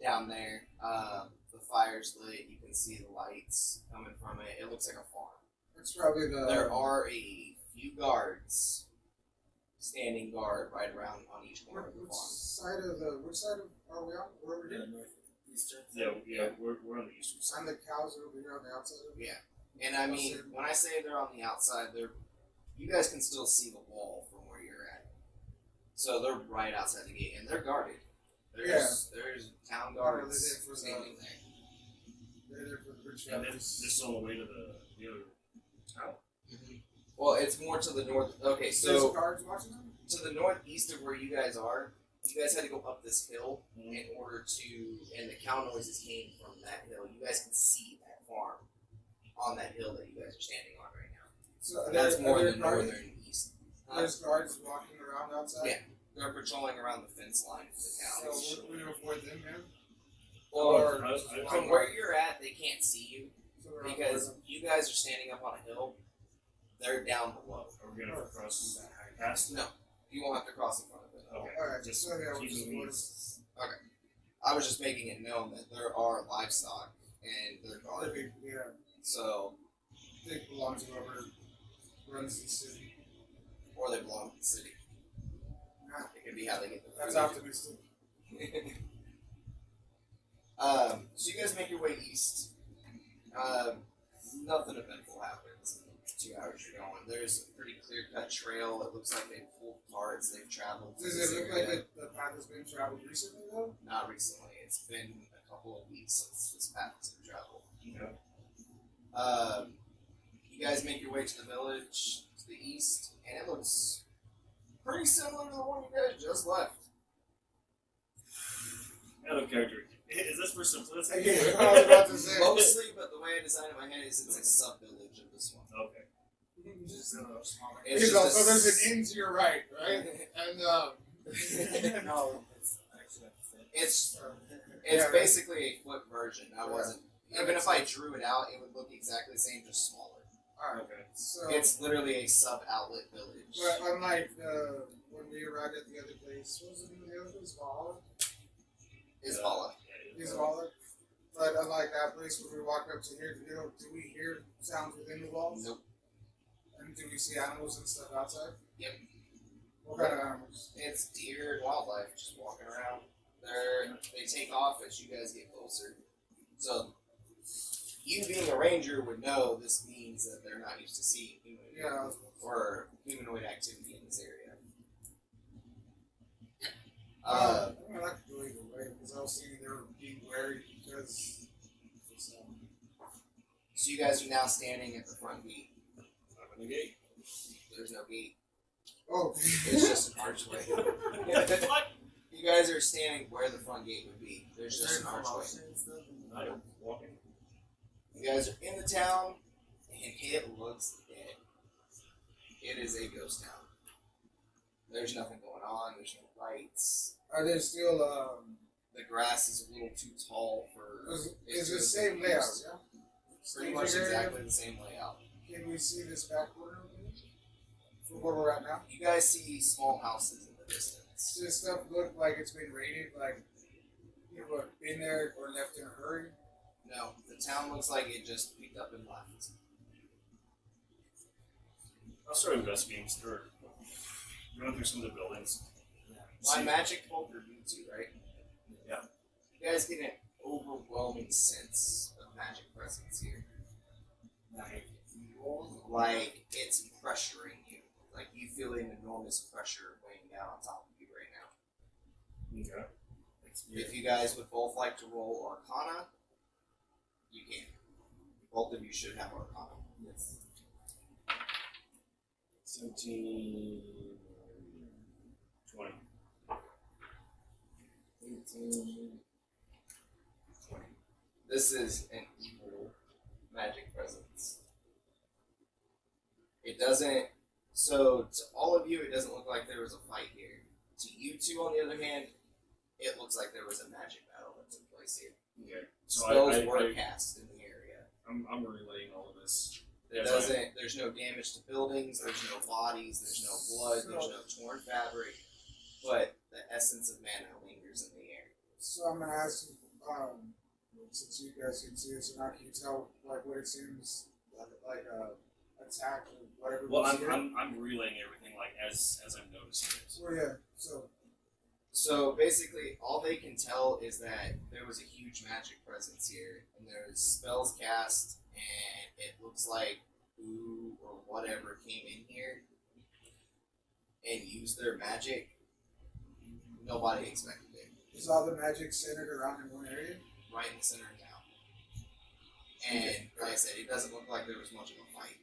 down there. The fire's lit. You can see the lights coming from it. It looks like a farm. It's probably the. There are a few guards standing guard right around on each corner of the Which farm. side of the? Which side of are we on? Where are we doing? Northeastern. Yeah, we're on the eastern side. And the cows are over here on the outside of it. Yeah, and I mean, when I say they're on the outside, you guys can still see the wall from where you're at. So they're right outside the gate, and they're guarded. There's town guards they're there for the- standing there. They're there for the rich And then families. this is on the way to the other town. Well, it's more to the north. Okay, There's so guards watching them. to the northeast of where you guys are, you guys had to go up this hill Mhm. in order to, and the cow noises came from that hill. You guys can see that farm on that hill that you guys are standing on right now. So That's more there the guards? northern east. There's guards walking around outside. Yeah. They're patrolling around the fence line for the town. So we avoid them, man. Or I- from where you're at, they can't see you So we're because avoiding you guys are standing up on a hill. They're down below. Are we gonna cross past? No, you won't have to cross in front of it. Okay. them. All right. Just So yeah, we'll keep just moving. avoid them. I was just making it known that there are livestock and they're I guarded. think, yeah, So, they belong to whoever runs the city. or they belong to the city. It could be how they get the That's food. optimistic. So you guys make your way east. Nothing eventful happens in the 2 hours you're going. There's a pretty clear-cut trail. It looks like they've pulled carts. They've traveled. to Does this it look area. like the path has been traveled recently though? Not recently. It's been a couple of weeks since this path has been traveled. Okay. You guys make your way to the village to the east, and it looks pretty similar to the one you guys just left. Out of character. Is this for simplicity? Yeah, I was about to say. Mostly, but the way I designed it in my head is it's a sub-village of this one. Okay. It's He's just also, a there's an inn to your right, right? And No, it's actually It's yeah, right. basically a flip version. I Yeah. wasn't. That Even makes if I sense. drew it out, it would look exactly the same, just smaller. Alright, Okay. so It's literally a sub-outlet village. but unlike when we arrived at the other place, what was the name of the other place? Valhalla? Izvala. Izvala? But unlike that place where we walked up to here, do we hear sounds within the walls? Nope. And do we see animals and stuff outside? Yep. What kind of animals? It's deer and wildlife just walking around. They take off as you guys get closer. So you being a ranger would know this means that they're not used to seeing humanoid Yeah. or humanoid activity in this area. I mean, I could go either way because I was thinking they were being wary because. So you guys are now standing at the front gate. Open the gate. There's no gate. Oh, It's just an archway. You guys are standing where the front gate would be. There's just an archway. I'm walking. You guys are in the town, and it looks dead. It is a ghost town. There's nothing going on. There's no lights. are they still The grass is a little too tall for. is the same layout? Yeah. Pretty much Staging area? exactly the same layout. Can we see this back corner from where we're at now? You guys see small houses in the distance. Does this stuff look like it's been raided? Like people have been there or left in a hurry? No, the town looks like it just picked up and left. I'll start investigating. Start going through some of the buildings. My magic told your you too, right? Yeah. You guys get an overwhelming sense of magic presence here. Like it's pressuring you. Like you feel an enormous pressure weighing down on top of you right now. Okay. If you guys would both like to roll Arcana, you can. Both of you should have Arcana. Yes. 17, 20. 18. This is an evil magic presence. It doesn't. So to all of you, it doesn't look like there was a fight here. To you two, on the other hand, it looks like there was a magic battle that took place here. Okay. So Spells were cast in the area. I'm relaying all of this. It doesn't. There's no damage to buildings. There's no bodies. There's no blood. There's no torn fabric. But the essence of mana lingers in the air. So I'm gonna ask you, since you guys can see this or not, can you tell like what it seems like attack or whatever? Well, was here? I'm relaying everything like as I'm noticing it. Well, yeah. So basically, all they can tell is that there was a huge magic presence here, and there's spells cast, and it looks like who or whatever came in here and used their magic. Nobody expected it. Is all the magic centered around in one area? Right in the center of town. And like I said, it doesn't look like there was much of a fight.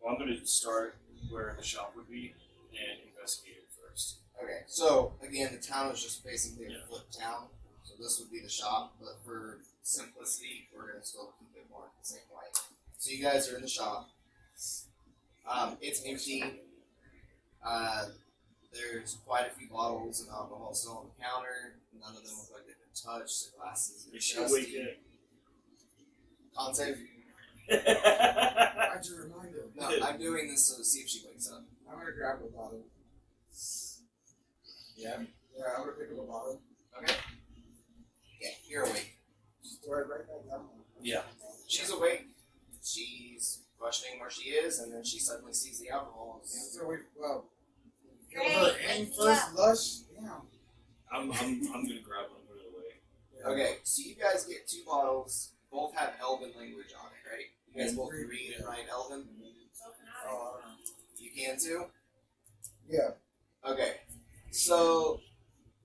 Well, I'm going to start where the shop would be and investigate it first. Okay, so again, the town is just basically a Yeah. flip town. So this would be the shop, but for simplicity, we're gonna still keep it more the same way. So you guys are in the shop. It's empty. There's quite a few bottles of alcohol still on the counter. None of them look like they've been touched. The glasses are Is she awake yet? Con save. Why'd you remind her? No, I'm doing this to see if she wakes up. I'm gonna grab a bottle. Yeah. Yeah, I'm gonna pick up a bottle. Okay. Yeah, you're awake. Do I write that down? Yeah. She's awake. She's questioning where she is, and then she suddenly sees the alcohol. So we kill Great, her and let's first lush. Damn. I'm gonna grab one and put it away. Okay, so you guys get 2 bottles. Both have Elven language on it, right? You guys both can read and write Elven. Oh, I don't know. You can too. Yeah. Okay, so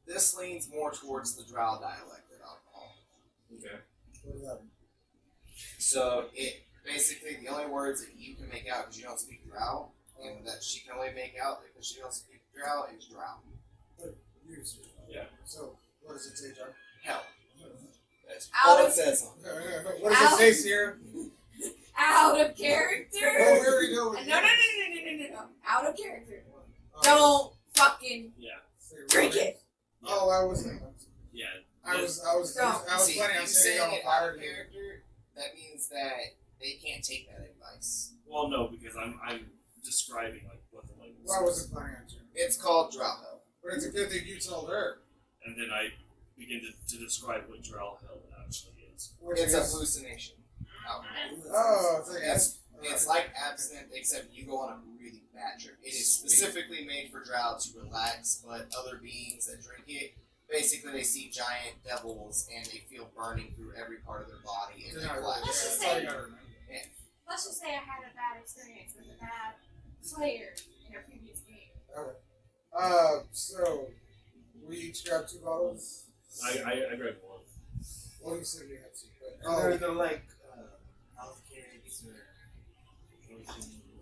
this leans more towards the Drow dialect of alcohol. Okay. What does that mean? So it basically the only words that you can make out because you don't speak Drow, and that she can only make out because she don't speak Drow is Drow. Use. Yeah. So, what does it say, John? Hell, that's Out all of- it says. What does it say, Sierra? Out of character. Oh, we already know. No. Out of character. Don't fucking Yeah. drink it. Oh, I was. Yeah. I was See, planning on you saying saying on it out fire. of character, that means that they can't take that advice. Well, no, because I'm describing like what the language Well, I is, wasn't planning on doing. It's called Drow Hell. But it's a good thing you told her. and then I begin to describe what Drow Hell actually is. Which It's a is, hallucination. oh, it's like It's like absinthe, except you go on a really bad trip. It is specifically made for Drow to relax, but other beings that drink it, basically they see giant devils and they feel burning through every part of their body and they flash. Let's just that's all say- you gotta remember. Let's just say I had a bad experience with a bad player in a previous game. So we each got 2 bottles. I grabbed one. Well, you said you had 2. And they're like health cakes or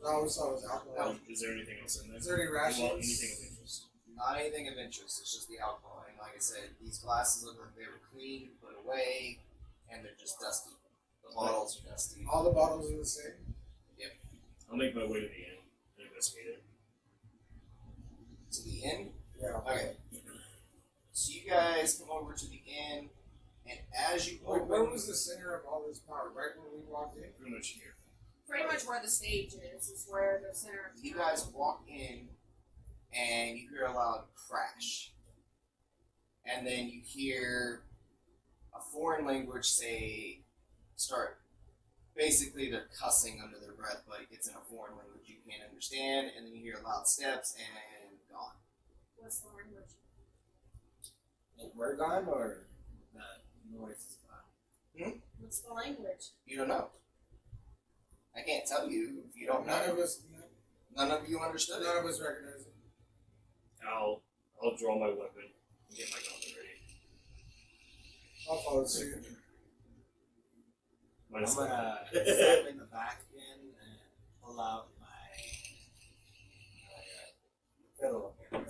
All we saw was alcohol. Is there anything else in there? Is there any Well, rations? anything of interest? Not anything of interest, it's just the alcohol. And like I said, these glasses look like they were clean, put away, and they're just dusty. The bottles are dusty. All the bottles are the same. I'll make my way to the inn and investigate it. To the inn? Yeah. Okay. So you guys come over to the inn, and as you Wait, open, where was the center of all this power? Right when we walked in? Pretty much here. Pretty much where the stage is where the center of you town guys is. walk in, and you hear a loud crash, and then you hear a foreign language start. Basically, they're cussing under their breath, but it's in a foreign language you can't understand, and then you hear loud steps and gone. What's the language? like we're gone or the noise is gone. What's the language? You don't know. I can't tell you if you don't None know. of us. None of you understood None it. of us recognize it. I'll draw my weapon and get my gauntlet ready. I'll follow suit. I'm Minus gonna one. step in the back again and pull out my fiddle again.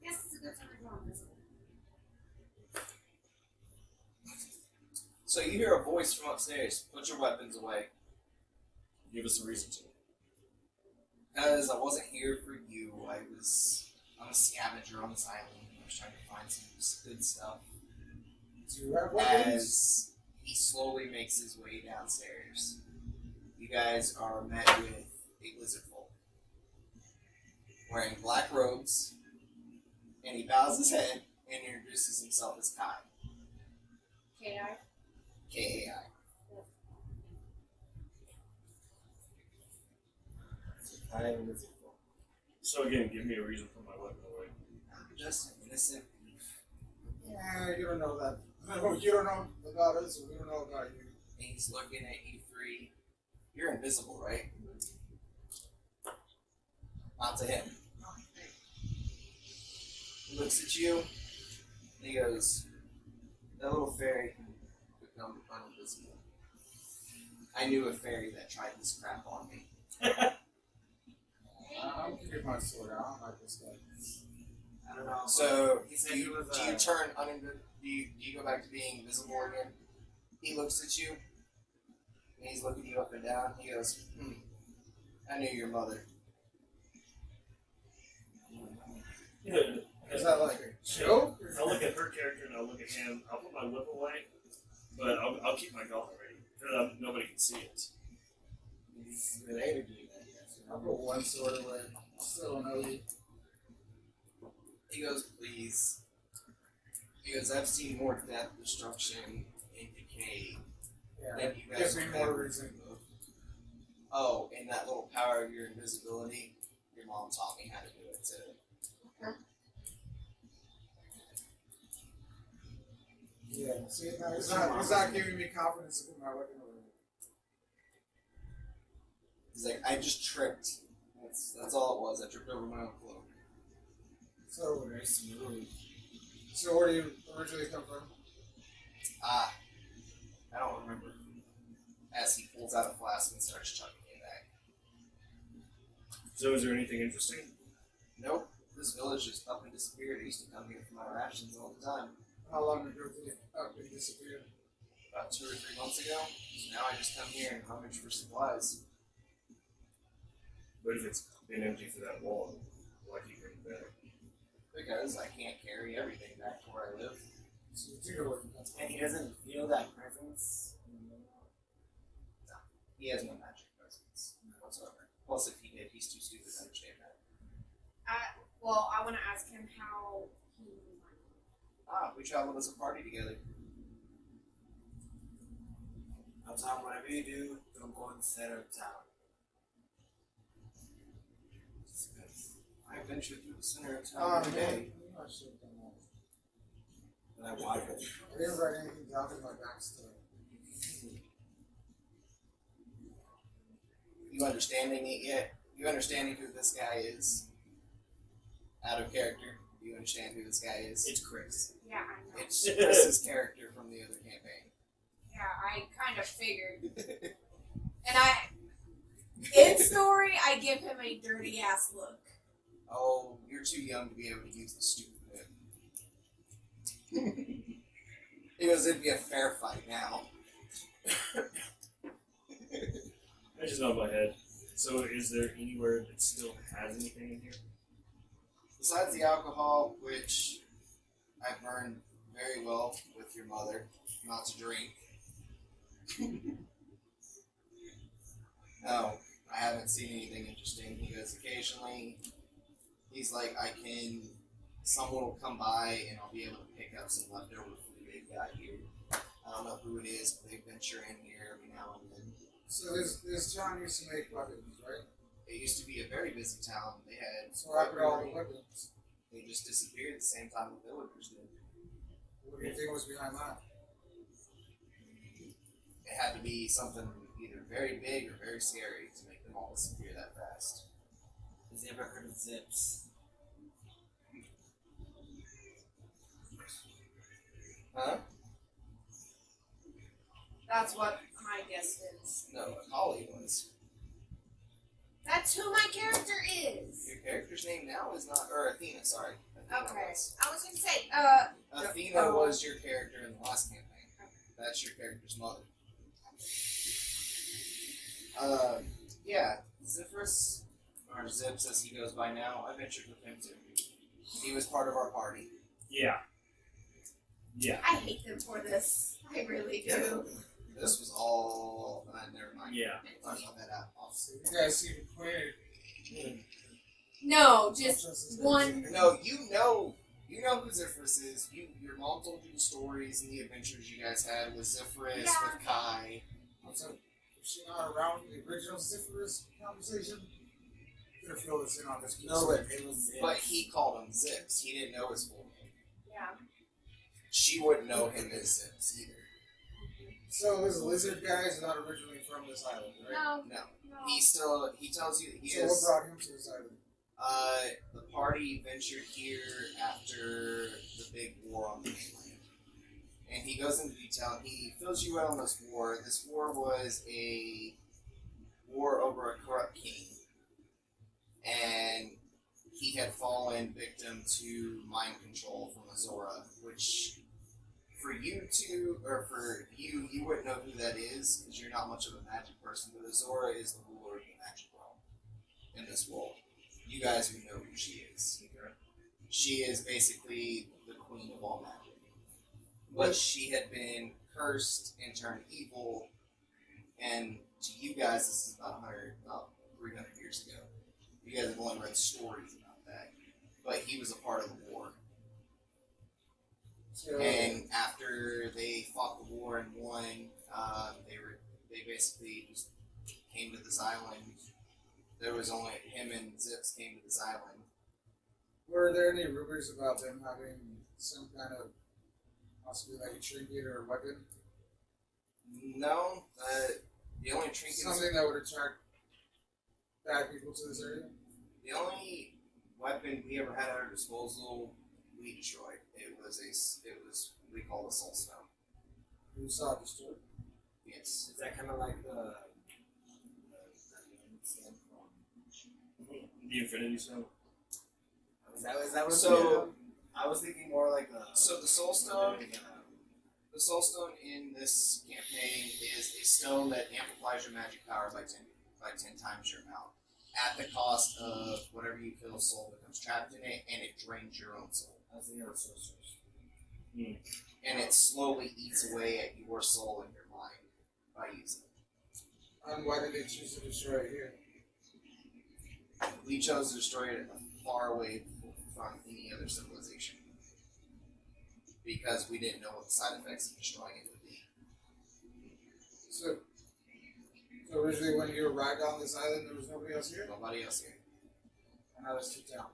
Yes, it's a good time to draw this. So you hear a voice from upstairs. Put your weapons away. Give us a reason to. Because I wasn't here for you. I'm a scavenger on this island. I was trying to find some good stuff. Do you have weapons? As he slowly makes his way downstairs, you guys are met with a lizard folk wearing black robes, and he bows his head and introduces himself as Kai. K.I. K-A-I. I am with you. So again, give me a reason for my weapon away. I'm just an innocent thief. Yeah, you don't know that. You don't know about us, and we don't know about you. And he's looking at you three. You're invisible, right? Not to him. He looks at you, and he goes, that little fairy can become uninvisible. I knew a fairy that tried this crap on me. I'm keeping my sword out. I don't like this guy. I don't know. So, He said do he you, was, do you turn uninvisible? Do you go back to being visible again? He looks at you, and he's looking you up and down. He goes, I knew your mother. Is that like a joke? I'll look at her character and I'll look at him. I'll put my whip away, but I'll keep my gauntlet ready. Nobody can see it. He's related to you, I guess. I'll put one sword away. I still don't know you. He goes, please. He goes, I've seen more death, destruction, and decay Yeah, than you guys gives me will more ever reason. dream of. Oh, and that little power of your invisibility, your mom taught me how to do it too. Yeah, see, no, he's not giving me confidence to put my weapon away. He's like, I just tripped. That's all it was. I tripped over my own cloak. So, Very smooth. so where do you originally come from? Ah, I don't remember. As he pulls out a flask and starts chugging it back. So is there anything interesting? Nope, this village just up and disappeared. I used to come here for my rations all the time. How long ago did it up and disappear? About 2 or 3 months ago. So now I just come here and rummage for supplies. But if it's been empty for that long, why keep bringing it back? Because I can't carry everything back to where I live. So you do know where you come from. And he doesn't feel that presence. He has no magic presence whatsoever. Plus, if he did, he's too stupid to understand that. Well, I want to ask him how he. We traveled as a party together. I'll tell him whatever you do, don't go in the center of town. Just 'cause- I venture through the center of town every day. I'm not sure about that. But I want it. I didn't write anything down in my backstory. You understanding it yet? You understanding who this guy is? Out of character. Do you understand who this guy is? It's Chris. Yeah, I know. It's Chris's character from the other campaign. Yeah, I kind of figured. And in story, I give him a dirty ass look. Oh, you're too young to be able to use the stupid whip. He goes, it'd be a fair fight now. I just nod my head. So is there anywhere that still has anything in here? Besides the alcohol, which I've learned very well with your mother not to drink. No, I haven't seen anything interesting. He goes, occasionally, he's like, someone will come by and I'll be able to pick up some leftover food they've got here. I don't know who it is, but they venture in here every now and then. So this town used to make weapons, right? It used to be a very busy town. They had So what happened to all the weapons? They just disappeared at the same time the villagers did. What do you think was behind that? It had to be something either very big or very scary to make them all disappear that fast. Has he ever heard of zips? Huh? That's what my guess is. No, Holly was. That's who my character is. Your character's name now is not, or Athena, sorry. Athena Okay. was. I was gonna say, Athena was your character in the last campaign. That's your character's mother. Yeah, Zephyrus, or Zips as he goes by now, I ventured with him too. He was part of our party. Yeah. Yeah. I hate them for this. I really do. This was all. Never mind. Yeah. I'll cut that out. So you guys see the queen. No, just one. No, you know who Zephyrus is. Your mom told you the stories and the adventures you guys had with Zephyrus, Yeah. with Kai. So, is she not around the original Zephyrus conversation? I'm gonna fill this in on this. No, but it was. But he called him Zips. He didn't know his full name. Yeah. She wouldn't know him as Zips either. So this lizard guy is not originally from this island, right? No. No. No. He tells you he So what is. brought him to this island? The party ventured here after the big war on the mainland. And he goes into detail and he fills you in on this war. This war was a war over a corrupt king. And he had fallen victim to mind control from Azora, which for you wouldn't know who that is because you're not much of a magic person, but Azora is the ruler of the magic realm in this world. You guys would know who she is. She is basically the queen of all magic. But she had been cursed and turned evil, and to you guys, this is about 300 years ago. You guys have only read stories about that. But he was a part of the war. So, And after they fought the war and won, they basically just came to this island. There was only him and Zips came to this island. were there any rumors about them having some kind of possibly like a trinket or a weapon? No, the only trinkets, Something that would attract bad people to this area? the only weapon we ever had at our disposal, we destroyed. It was we call the Soul Stone. Who saw it destroyed? Yes. Is that kind of like the stand from? The Infinity Stone. Is that what? So- I was thinking more like a. So the Soul Stone, the Soul Stone in this campaign is a stone that amplifies your magic power by 10 times your amount, at the cost of whatever you kill, soul becomes trapped in it, and it drains your own soul. I was thinking of sorcerers. And it slowly eats away at your soul and your mind by using it. And why did they choose to destroy it here? We chose to destroy it far away from any other civilization because we didn't know what the side effects of destroying it would be. So originally when you arrived on this island, there was nobody else here? Nobody else here. And now there's two towns.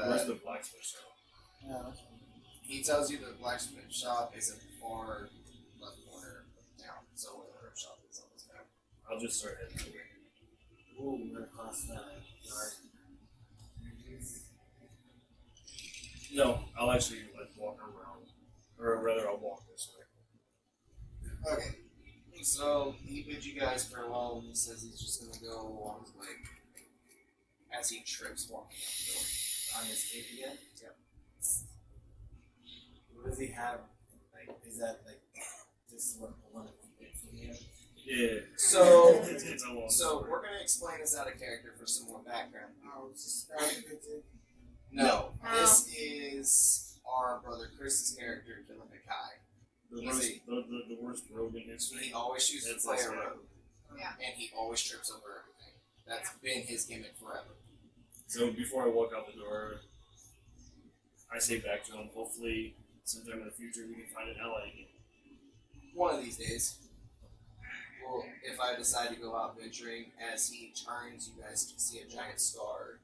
Where's the blacksmith shop? Yeah, that's He tells you the blacksmith shop is at the far left corner of the town, so where the herb shop is on this map. I'll just start heading that way. Ooh, we're across the yard. No, I'll actually walk around, or rather, I'll walk this way. Okay. So he bids you guys farewell and he says he's just gonna go along his way as he trips walking out the door. On his cape again? Yep. What does he have? Like, is that like just one of the bits in here? Yeah. So It's a long So story. we're gonna explain this out of character for some more background. Oh, it's just that No, No. this is our brother Chris's character, Killing Kai. The He's worst, the worst rogue in history. He always chooses That's to play this a guy. rogue, Yeah. and he always trips over everything. That's been his gimmick forever. So before I walk out the door, I say back to him, hopefully sometime in the future we can find an ally again. One of these days, well, if I decide to go out venturing, as he turns, you guys can see a giant scar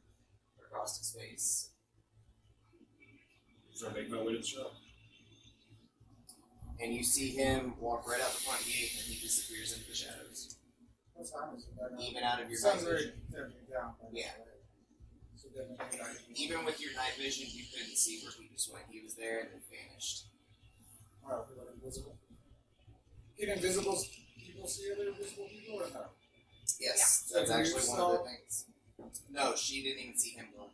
across his face. So I make my way to the shop. And you see him walk right out the front gate, and he disappears into the shadows, What time is it right now? even out of your Sounds night very vision. tempting down. Yeah. So definitely not. Even with your night vision, you couldn't see where he just went. He was there and then vanished. Oh, people are invisible. Can invisible people see other invisible people or not? Yes, Yeah. that's So you actually one saw- of the things. No, she didn't even see him go.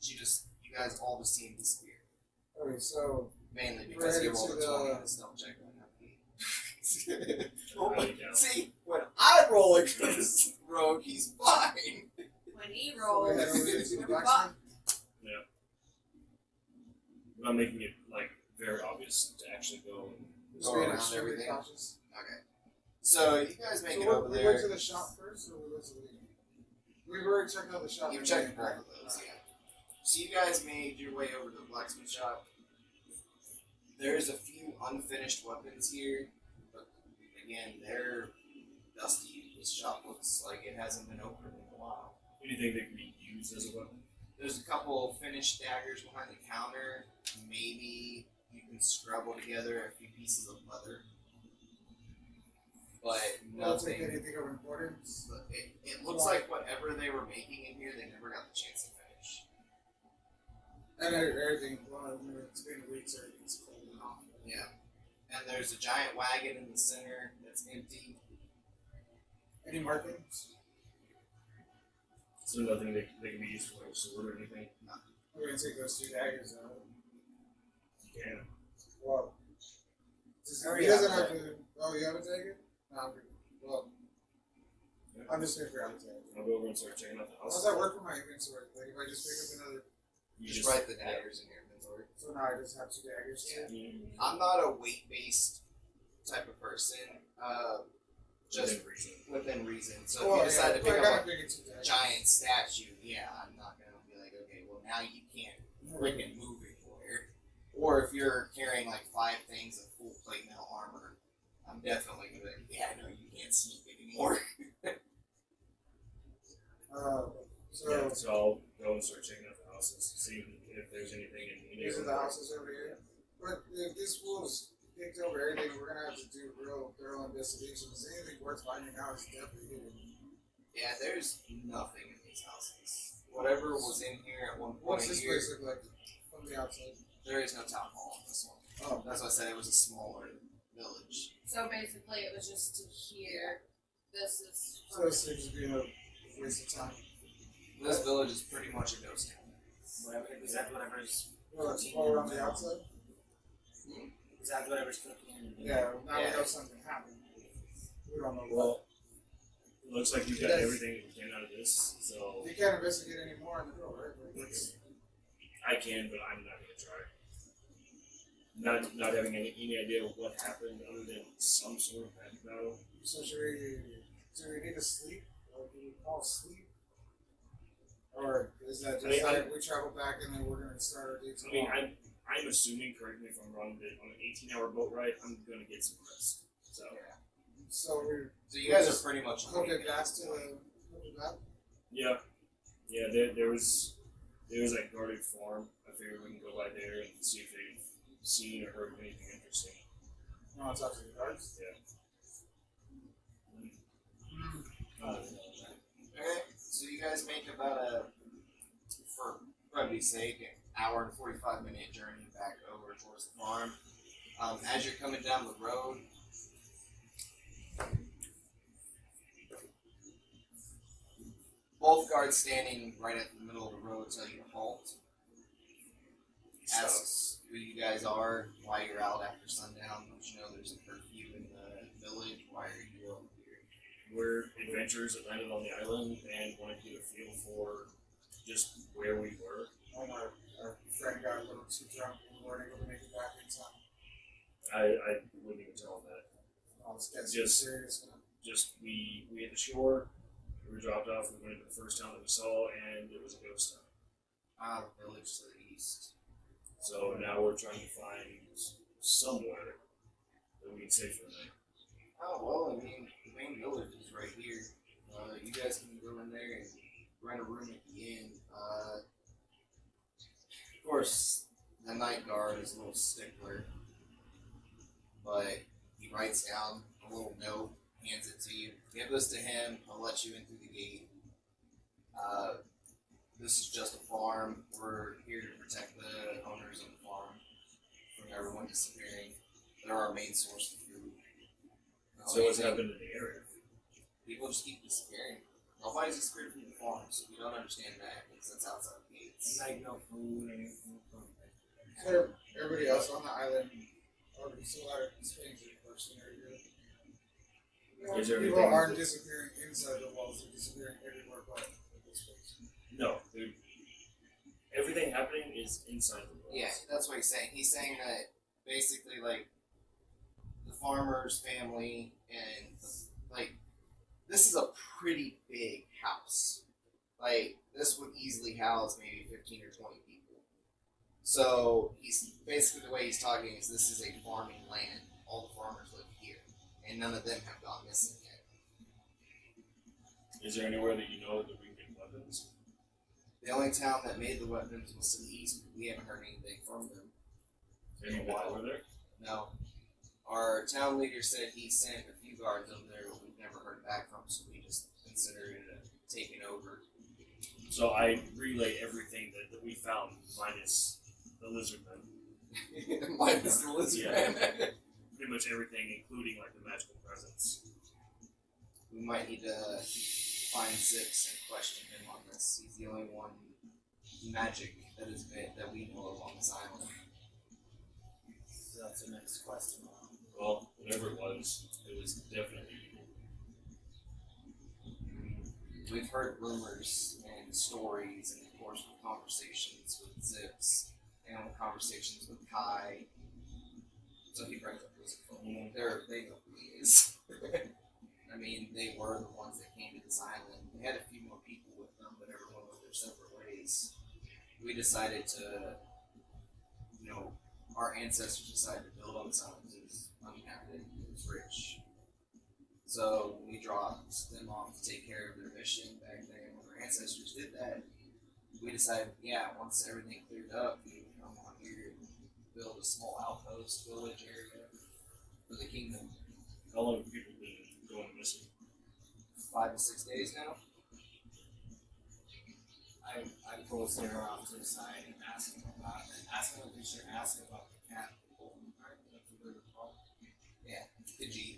She just, you guys all just see him disappear. Okay, so Mainly because he rolled a 20 on his stealth check. See, when I roll against Rogue, he's fine. When he So we rolls, head over to the we're blacksmith. fucked. I'm not making it like very obvious to actually go. Just Go being around extremely everything. cautious. Okay. So you guys make So it what, over we there. went to the shop first, or we went to the? We've already checked out the shop. You've checked both of those, yeah. So you guys made your way over to the blacksmith shop. There's a few unfinished weapons here, but again, they're dusty. This shop looks like it hasn't been opened in a while. Anything that can be used as a weapon. There's a couple finished daggers behind the counter. Maybe you can scrabble together a few pieces of leather. But I don't think nothing. anything of importance. But it looks like whatever they were making in here, they never got the chance to finish. And everything. Well, it's been weeks. Everything's cold now. Yeah. And there's a giant wagon in the center that's empty. Any markings? So nothing that can be used for like a sword or anything. We're gonna take those two daggers out. Yeah. Well, Hurry he doesn't up, have to. Oh, you have a dagger? No, I'm good. Well, I'm just gonna grab a dagger. I'll go over and start checking out the How house. does that work for my inventory? Like if I just pick up another, You Just write the daggers in your inventory. so now I just have two daggers. Yeah. Mm, I'm not a weight-based type of person. Just within reason. within reason. So Well, if you decide to I pick gotta up figure two a daggers. giant statue, yeah, I'm not gonna be like, okay, well now you can't freaking move anywhere. Or if you're carrying like 5 things of full plate metal armor, I'm definitely gonna be like, yeah, no, you can't sneak anymore. So Yeah, so I'll go and start checking out the houses, see if there's anything in any these of are the houses over here. But if this fool's picked over everything, we're gonna have to do real thorough investigations. Anything worth finding out is definitely hidden. Yeah, there's nothing in these houses. Whatever was in here at one point What's this here, place look like from the outside? there is no town hall in this one. Oh, That's why I said it was a smaller village. So basically, it was just to hear. This is. so this seems to be a waste of time. This village is pretty much a ghost town. Whatever, is that whatever's Well, it's all around the outside. is that whatever's cooking? Yeah, now Yeah. we know something happened. We don't know what. Well, it looks like you've got Yes. everything that we can out of this, so You can't investigate any more on the road, right? Like, it's, I can, but I'm not gonna try. Not having any idea of what happened other than some sort of magic battle. so do we need to sleep? Or do we call sleep? Or is that just I mean, like we travel back and then we're gonna start our day I mean, tomorrow? I'm assuming, correct me if I'm wrong, that on an 18-hour boat ride, I'm gonna get some rest. So So we're So you guys are pretty much hook awake it at back this to point. the back. yeah. There was that guarded farm. I figured we can go by there and see if they've seen or heard of anything interesting. You want to talk to the guards? Yeah. Okay, so you guys make about for brevity's sake, an hour and 45-minute journey back over towards the farm. As you're coming down the road, both guards standing right at the middle of the road tell you to halt. Asks who you guys are, why you're out after sundown. Don't you know there's a curfew in the village? Why are you over here? We're adventurers that landed on the island and wanted to get a feel for just where we were. Oh, our friend got a little too drunk and we weren't able to make it back in time. I wouldn't even tell them that. Oh, this guy's Just- serious. Just we hit the shore, we were dropped off, we went into the first town that we saw, and it was a ghost town. The village to the east. So now we're trying to find somewhere that we can stay for the night. Oh, well, I mean, the main village is right here. You guys can go in there and rent a room at the inn. Of course, the night guard is a little stickler, but he writes down a little note, hands it to you. Give this to him, I'll let you in through the gate. This is just a farm. We're here to protect the owners of the farm from everyone disappearing. They're our main source of food. So what's happened in the area? People just keep disappearing. Nobody's disappeared from the farm, so we don't understand that because that's outside the gates. Like no food or anything. everybody else on the island already still had a stranger person area. Is there People anything aren't that- disappearing inside the walls; they're disappearing everywhere but this place. No, dude. Everything happening is inside the walls. Yeah, that's what he's saying. He's saying that basically, like, the farmer's family and, like, this is a pretty big house. Like, this would easily house maybe 15 or 20 people. So, he's basically the way he's talking is this is a farming land. All the farmers live here, and none of them have gone missing yet. Is there anywhere that you know that we can get weapons? The only town that made the weapons was to the east. We haven't heard anything from them. Any while over there? No. Our town leader said he sent a few guards over there, but we've never heard back from, so we just considered it taken over. So I relay everything that we found minus the lizard men. Minus the lizard Yeah. man. Pretty much everything, including like the magical presence. We might need to find Zips and question him on this. He's the only one magic that we know of on this island. So that's the next question. Well, whatever it was definitely evil. We've heard rumors and stories, and of course, with conversations with Zips and with conversations with Kai. So he brings up his phone. They know who he is. I mean, they were the ones that came to this island. They had a few more people with them, but everyone went their separate ways. We decided to, our ancestors decided to build on this island because it was uninhabited, it was rich. So we dropped them off to take care of their mission back then. When our ancestors did that, we decided, once everything cleared up, we would come on here and build a small outpost village area for the kingdom. How long have people been going missing? 5 to 6 days now. I pull Sarah off to the side and ask him about if we should ask about the cat. Pidgey.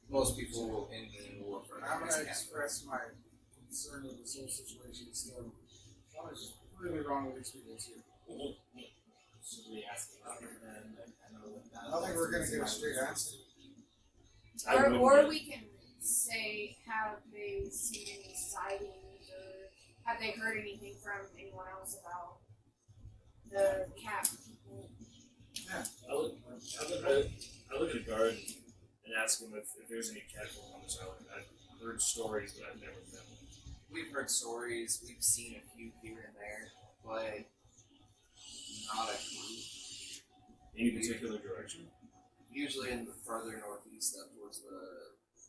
Most people in the war for I'm this gonna cat. express my concern with this whole situation. Still, what is really wrong with these people too? Should we ask about it then? I know that I don't think we're gonna get a straight answer. I wouldn't Or get- we can say, have they seen any sightings, or have they heard anything from anyone else about the cat people? I look at a guard and ask him if there's any catfolk on this island. I've heard stories, but I've never met one. We've heard stories, we've seen a few here and there, but not a group. Any particular direction? Usually in the further northeast up towards the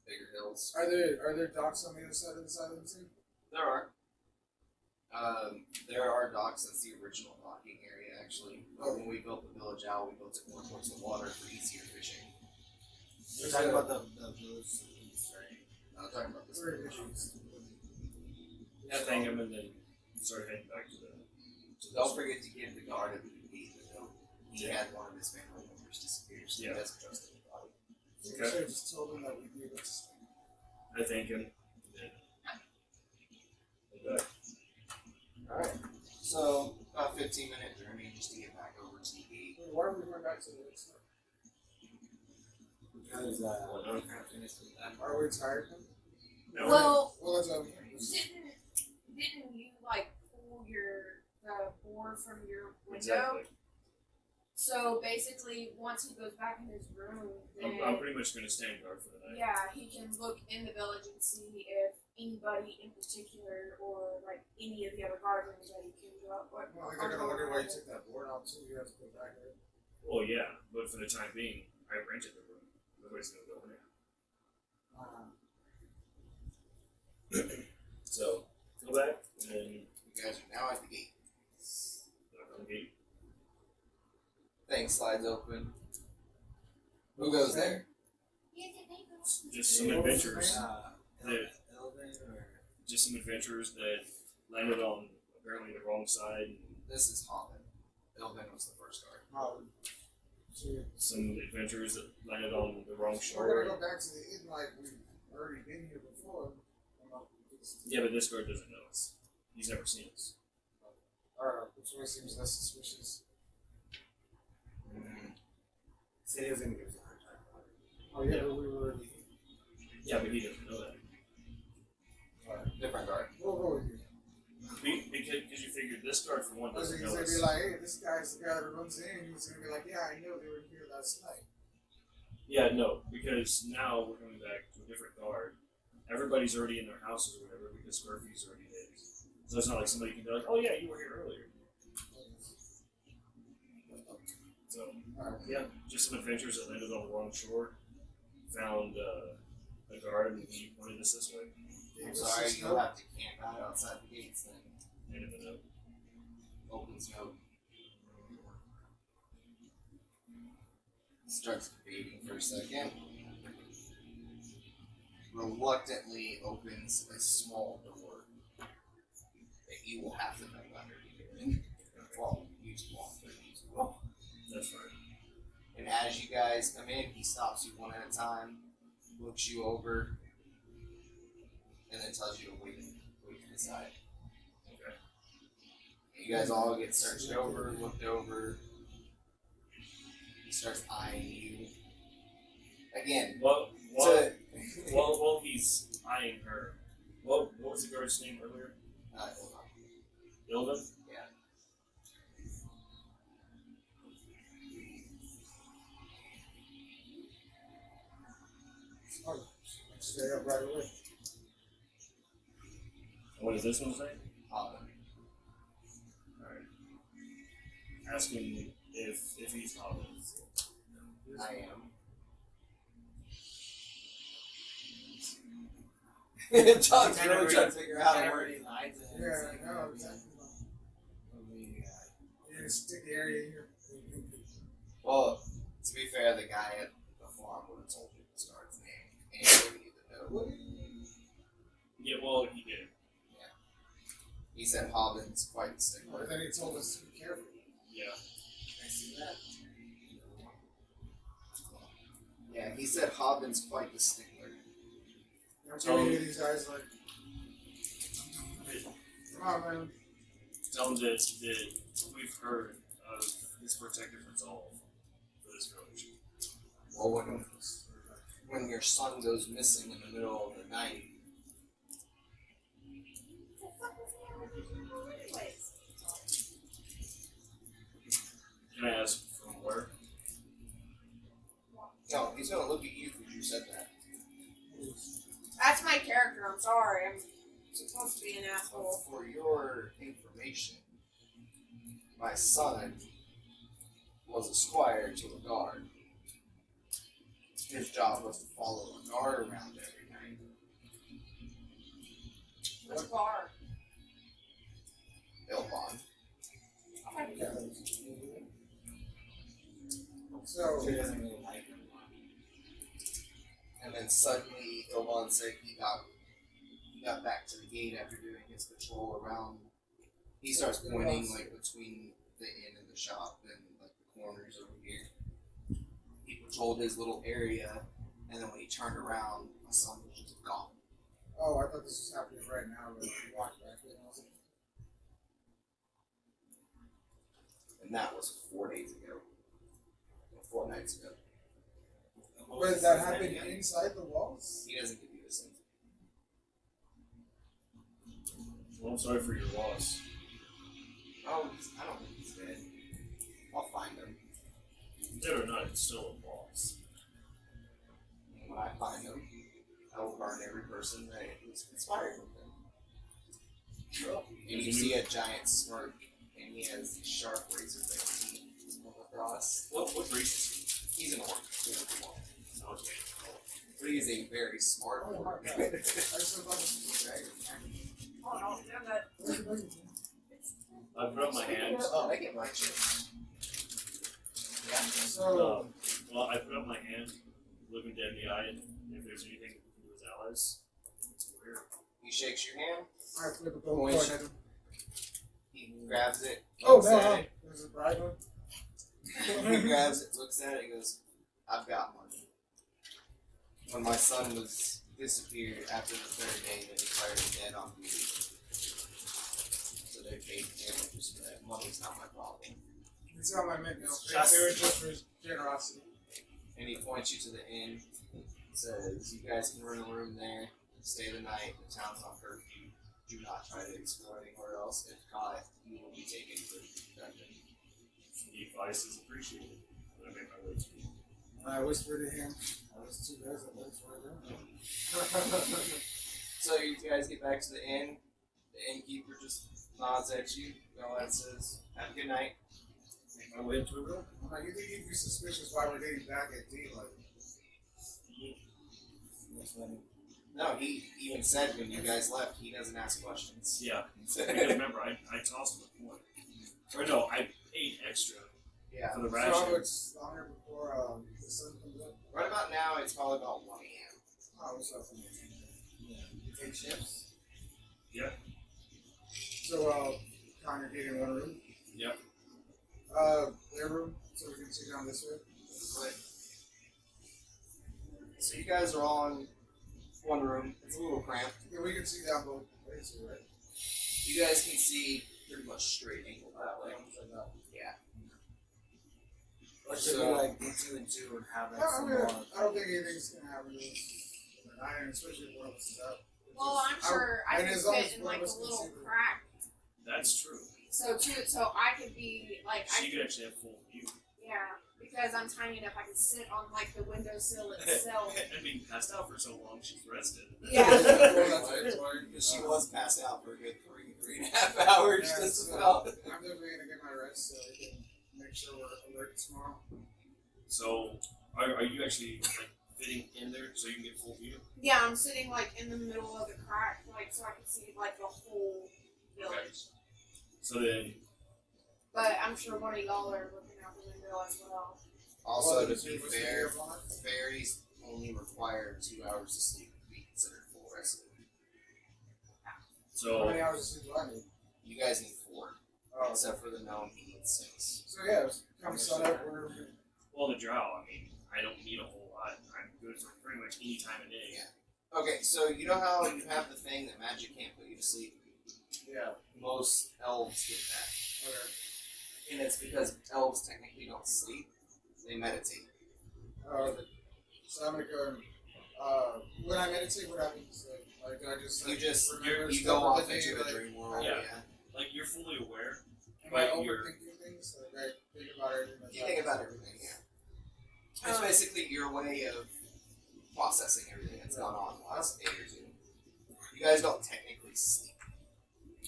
bigger hills. Are there docks on the other side of this island too? There are. There are docks. That's the original docking area, actually. But when we built the village out, we built it more towards the water for easier fishing. We're talking about the village to the east, right? I'm talking about this Very village. good. Yeah, thank him and then start heading back to the. Don't forget to give the guard a BB the note. He had one of his family members disappear, so Yeah. he doesn't trust anybody. So we Okay. should have just told them that we'd be able to stay. I thank him. Then head back. Alright. So, about 15-minute journey just to get back over to the gate. Wait, why are we going back to the next step? Because we're kind of finished with that. Are we tired? No. Well, Well, that's didn't you like pull the board from your window? Exactly. So basically, once he goes back in his room, then I'm pretty much going to stand guard for the night. yeah, he can look in the village and see if anybody in particular, or like any of the other guardians that he can go up. Well, they're gonna wonder why you took that board out too. You have to go back there. Oh yeah, but for the time being, I rented the room. Nobody's going to go in there. So go back and You guys are now at the gate. knock on the gate. Thing slides open. Who goes there? Just some adventurers. Elvin or Just some adventurers that landed on apparently the wrong side. This is Hobbit. Elvin was the first guard. So Some adventurers that landed on the wrong we're shore. gonna go back to the inn like we've already been here before. Yeah, but this guard doesn't know us. He's never seen us. Alright, which one seems less suspicious? Said he was gonna give us a hard time about it. Oh yeah, but we were already. Yeah, but he doesn't know that. Different guard. We'll go with you. Because you figured this guard for one Because doesn't he's know gonna us. be like, hey, this guy's the guy that runs in. He's gonna be like, yeah, I know they were here last night. Yeah, no, because now we're coming back to a different guard. Everybody's already in their houses or whatever because curfew's already hit. So it's not like somebody can be like, oh yeah, you were here earlier. So, yeah, just some adventures that landed on the wrong shore. Found a guard and he pointed us this way. I'm sorry, you'll have to camp out outside the gates then. End of the note. Opens note. Starts debating for a second. Reluctantly opens a small door that you will have to know under to get in. Well, use one, but use one. That's right. And as you guys come in, he stops you one at a time, looks you over, and then tells you to wait to the side. Okay. You guys all get searched over, looked over. He starts eyeing you. Again, While to, he's eyeing her, what was the guard's name earlier? hold on. Ilva? Yeah. Oh, stay up right away. What does this one say? Hobbit. Alright. Ask him if he's Hobbit. I am. John's really trying to figure out how to work. lied to him. Yeah, It's I know like, exactly. we, You just stick the area here. Well, to be fair, the guy at the farm would have told you the star's name and given you the note. Yeah, well, he did. He said Hobbin's quite the But stickler. then he told us to be careful. Yeah. I see that. Yeah, he said Hobbin's quite the stickler. I'm telling you, these guys like, come on, man. Tell him that we've heard of his protective resolve for this village. Well, when your son goes missing in the middle of the night, Anyways. Can I ask from where? no, he's gonna look at you because you said that. That's my character, I'm sorry. I'm supposed to be an asshole. For your information, my son was a squire to a guard. His job was to follow a guard around every night. What's bar? Ilbon. Yeah. So, he doesn't really like him. And then suddenly Ilbon said he got back to the gate after doing his patrol around. He starts pointing like between the inn and the shop and like the corners over here. He patrolled his little area, and then when he turned around, my son was just gone. oh, I thought this was happening right now, but we walked back in. I was like, And that was 4 days ago. Or 4 nights ago. wait, that happened inside the walls? He doesn't give you this info. Well, I'm sorry for your loss. Oh, I don't think he's dead. I'll find him. Dead or not, it's still a loss. And when I find him, I will burn every person that was conspired with him. And you see a giant smirk, and he has these sharp razor blade teeth going across. What race is He's an orc. he? Okay. But he is a very smart Oh my orc. god. I just thought this was a dragon. Oh no, damn that. I put up my hand. Oh, I get my chance. Yeah. So, Well, I put up my hand, looking dead in the eye, and if there's anything we can do as allies, it's weird. He shakes your hand. I flip a gold coin at him. He grabs it. Oh, looks no, at no. it. There's a bribe one. He grabs it, looks at it, and goes, "I've got money." When my son was disappeared after the third day, then he declared him dead on duty. So they paid damages for that. Money's not my problem. It's not my mint, no. Just- They were just for his generosity. and he points you to the inn. Says you guys can rent a room there, stay the night. The town's on curfew. Do not try to explore anywhere else. If caught, you will be taken for dungeon. The advice is appreciated. I make my way to you. And I whispered to him, I was 2 guys that lives right there. So you guys get back to the inn. The innkeeper just nods at you. Golan says, "Have a good night." Make my way into a room. I'm like, you think he'd be suspicious why we're getting back at D? Like, That's funny. No, he even said when you guys left, he doesn't ask questions. Yeah. Because remember, I tossed him a coin. Or no, I paid extra Yeah. for the so ration. it's longer before the sun comes up. Right about now, it's probably about 1 a.m. Oh, what's up? Yeah. You take shifts? So, congregate in one room. Yep. Their room, so we can sit down this way. But, so you guys are all in one room. It's a little cramped. Yeah, we can see down both ways, right? You guys can see pretty much straight angle that way. Yeah. Or should So- we like do 2 and 2 and have No, like I some mean, more? I don't think anything's gonna happen to us tonight, and especially if one of us is out. Well, I'm sure I and can as long fit as in one like of a us can little see the- crack. That's true. So I could be like, So you could actually have full view. yeah, because I'm tiny enough, I can sit on like the windowsill itself. And being passed out for so long, she's rested. Yeah. Well, that's it. Because she was passed out for a good 3.5 hours Yeah, just so about. I'm definitely gonna get my rest so I can make sure we're alert tomorrow. So, are you actually like fitting in there so you can get full view? Yeah, I'm sitting like in the middle of the crack, like so I can see like the whole village. So then, But I'm sure one of y'all are looking out the window as well. Also, Well, to is be it- was it fair, here on? fairies only require 2 hours of sleep to be considered full rested. How so many hours of sleep do I need? You guys need 4, Oh, except for the gnome, he needs 6. so yeah, come sun up, we're well, the drow. I mean, I don't need a whole lot. I'm good for pretty much any time of day. Yeah. Okay, so you know how you have the thing that magic can't put you to sleep? yeah. Most elves get that. Okay. And it's because elves technically don't sleep, they meditate. So I'm gonna go and when I meditate, what happens? Like I just You just remember you stuff go of off the day, into a like, dream world. Yeah. Yeah. Like you're fully aware. Am I But you're- overthinking things? Like I think about everything. that's You think about happening. everything, yeah. It's basically your way of processing everything that's gone on the last day or 2. You guys don't technically sleep.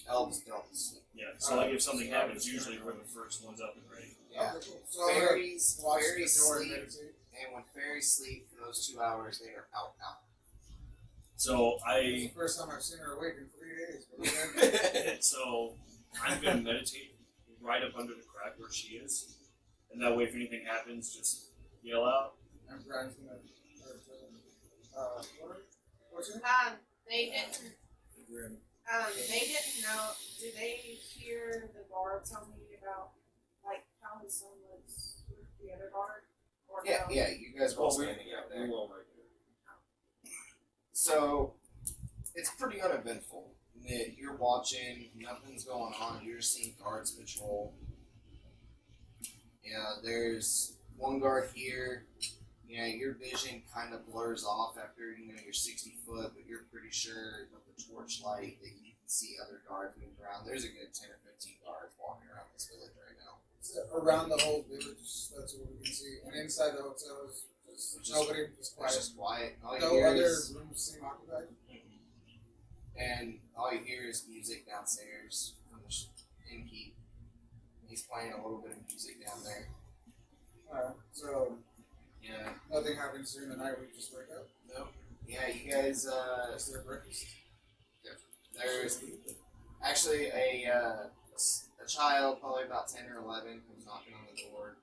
Elves don't sleep. Yeah. So like if something happens, usually we're the first ones up and ready. Yeah. Okay, cool. So I'm gonna Fairies, watch fairies the door and sleep, meditate. and when fairies sleep for those 2 hours, they are out. So It's I the first time I've seen her awake in 3 days. But then, so I'm gonna meditate right up under the crack where she is, and that way if anything happens, just yell out. and Brian's gonna. What's your name? They didn't. They didn't know. Did they hear the guard tell me about like how his son was with the other guard? Or Yeah, no? yeah, you guys are all standing out there. So it's pretty uneventful. You're watching, nothing's going on. You're just seeing guards patrol. Yeah, there's one guard here. Yeah, your vision kind of blurs off after you're 60 foot, but you're pretty sure with the torchlight that you can see other guards moving around. There's a good 10 or 15 guards walking around this village right now. So around the whole village, that's what we can see. And inside the hotel is just nobody, just It's quiet. just quiet. All you No hear other is, rooms seem occupied. and all you hear is music downstairs from the innkeep. He's playing a little bit of music down there. So Yeah. nothing happens during the night. We just wake up. Nope. Yeah, you guys. Is there breakfast? There's actually a child, probably about 10 or 11, comes knocking on the door.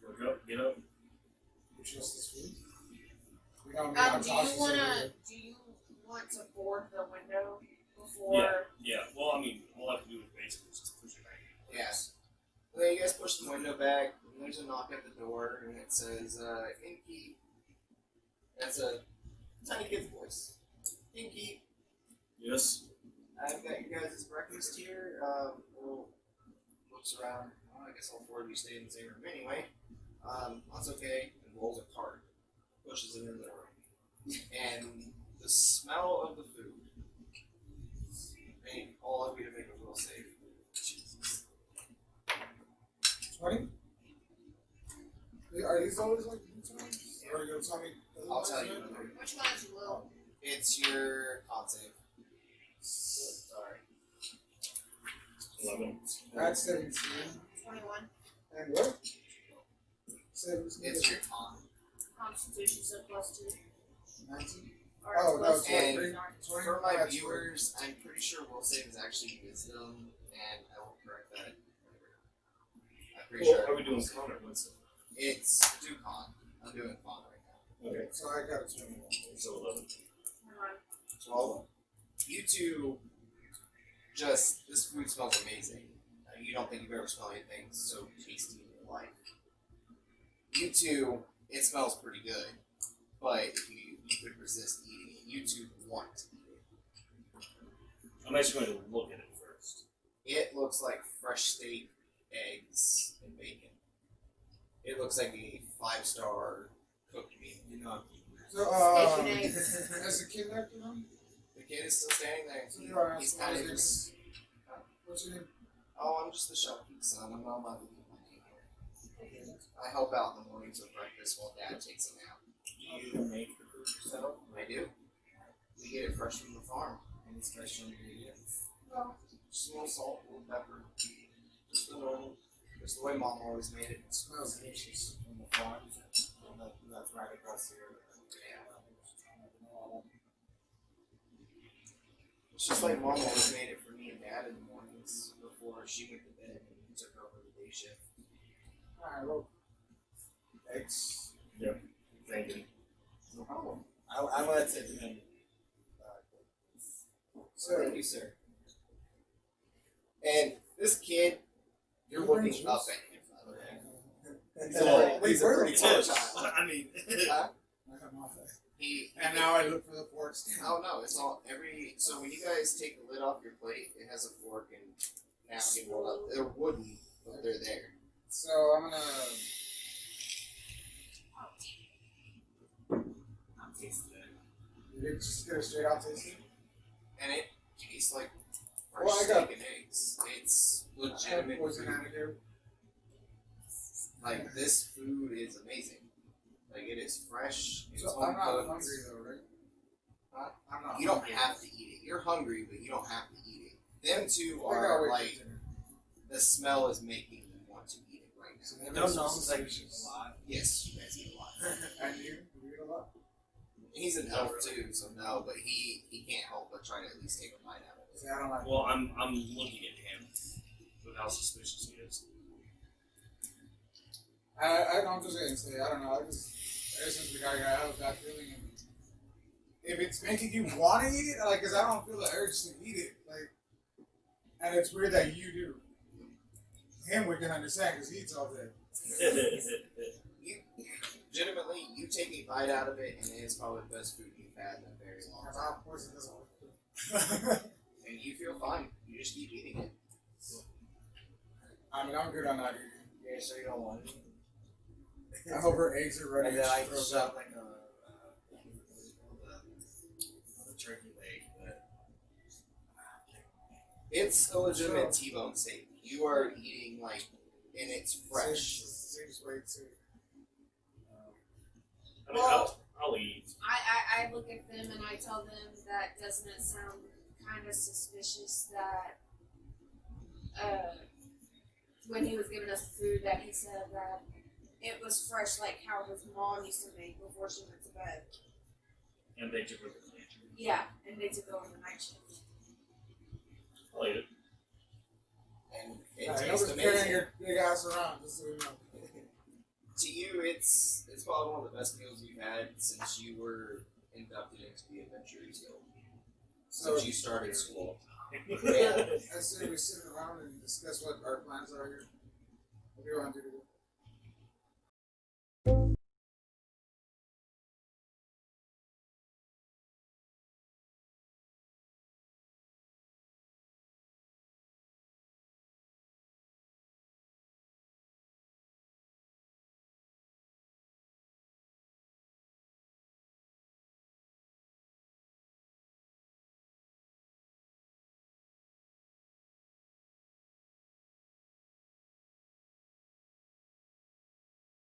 Wake up, get up. We trust this food. We don't need our Do tosses you wanna? over here. Do you want to board the window before? Yeah. Well, I mean, all I have to do is basically just push it back. Yes. And then you guys push the window back, and there's a knock at the door, and it says, Innkeep. That's a tiny kid's voice. Innkeep, Yes. I've got you guys' breakfast here. We'll looks around. Well, I guess all 4 of you stay in the same room anyway. That's okay, and rolls a cart, pushes it in the room. And the smell of the food. I need all of you to make a will save. Jesus. 20? Are these always like good times? Or are you gonna tell me? I'll tell you. Which one is Will? It's your con save. Sorry. 11. That's 17. 21. And what? 17. It's your con. Constitution, so +2. 19. Or Oh, no, +2. and 23. For my viewers, I'm pretty sure will save is actually wisdom, and I will correct that. I'm pretty Well, sure. are we doing con or wisdom? It's do con. I'm doing con right now. Okay. So I got a 21. So 11. 12. You two just, this food smells amazing. You don't think you've ever smelled anything so tasty in your life. You two, it smells pretty good, but if you could resist eating it, you two want to eat it. I'm actually going to look at it first. It looks like fresh steak, eggs, and bacon. It looks like a 5-star cooked meal. You know, So, Steak and eggs. as a kid back then, The kid is still standing there. So you are He's asking kind what of his just, what's your name? oh, I'm just the shopkeep son. I'm not allowed to eat my name. I help out in the mornings with breakfast while Dad takes a nap. do you make the food yourself? I do. We get it fresh from the farm. Any special ingredients? No, just a little salt, a little pepper. Just the normal. Just the way Mom always made it. It smells delicious. From the farm? That's right across here. It's just like Mom always made it for me and Dad in the mornings before she went to bed and took over the day shift. Alright, well. Eggs. Thank you. No problem. I'm going to tip him. So, Thank you, sir. And this kid, you're looking up at him, by the way. He's a where pretty the tall Tips. child. I mean, Huh? I have my thing. He, And now I look for the fork stand. oh no, it's all every. So when you guys take the lid off your plate, it has a fork and napkin rolled up. They're wooden, but they're there. So I'm gonna. I'm tasting it. You just get a straight out tasting. And it tastes like fresh Well, I steak got- and eggs. It's legitimate Poison food. antidote. Like this food is amazing. Like it is fresh. It's So home I'm not cooked. hungry though, right? Huh? I'm not. You don't hungry. have to eat it. You're hungry, but you don't have to eat it. Them two I gotta are wait for like dinner. the smell is making them want to eat it right So now. that No makes gnomes me like suspicious. a lot. Yes, you guys eat a lot. And you eat a lot. He's an elf too, so no, but he can't help but try to at least take a bite out of it. See, I don't like. well, I'm looking at him with how suspicious he is. I don't just gonna say I don't know. I just ever since we got here, I have that feeling. And if it's making you want to eat it, like, cause I don't feel the urge to eat it, like, and it's weird that you do. Him, we can understand because he eats all day. You legitimately, you take a bite out of it, and it is probably the best food you've had in a very long And time. of course, it doesn't work. And you feel fine. You just keep eating it. I mean, I'm good on not eating. Yeah, so you don't want it. I hope her eggs are ready. And then I She throws shove up. like a turkey leg, but It's a legitimate T-bone steak. You are eating like, and it's fresh. Seems way too. I mean, I'll eat. I look at them and I tell them that doesn't it sound kind of suspicious that when he was giving us the food that he said that it was fresh like how his mom used to make before she went to bed. And they took over the night. Yeah, and they took over the night shift. I'll eat it. And it I tastes was carrying amazing. your big ass around, just so you know. To you, it's probably one of the best meals you've had since you were inducted into the Adventurers Guild. So, Since you started school. I say we sit around and discuss what our plans are here. What do you want to do?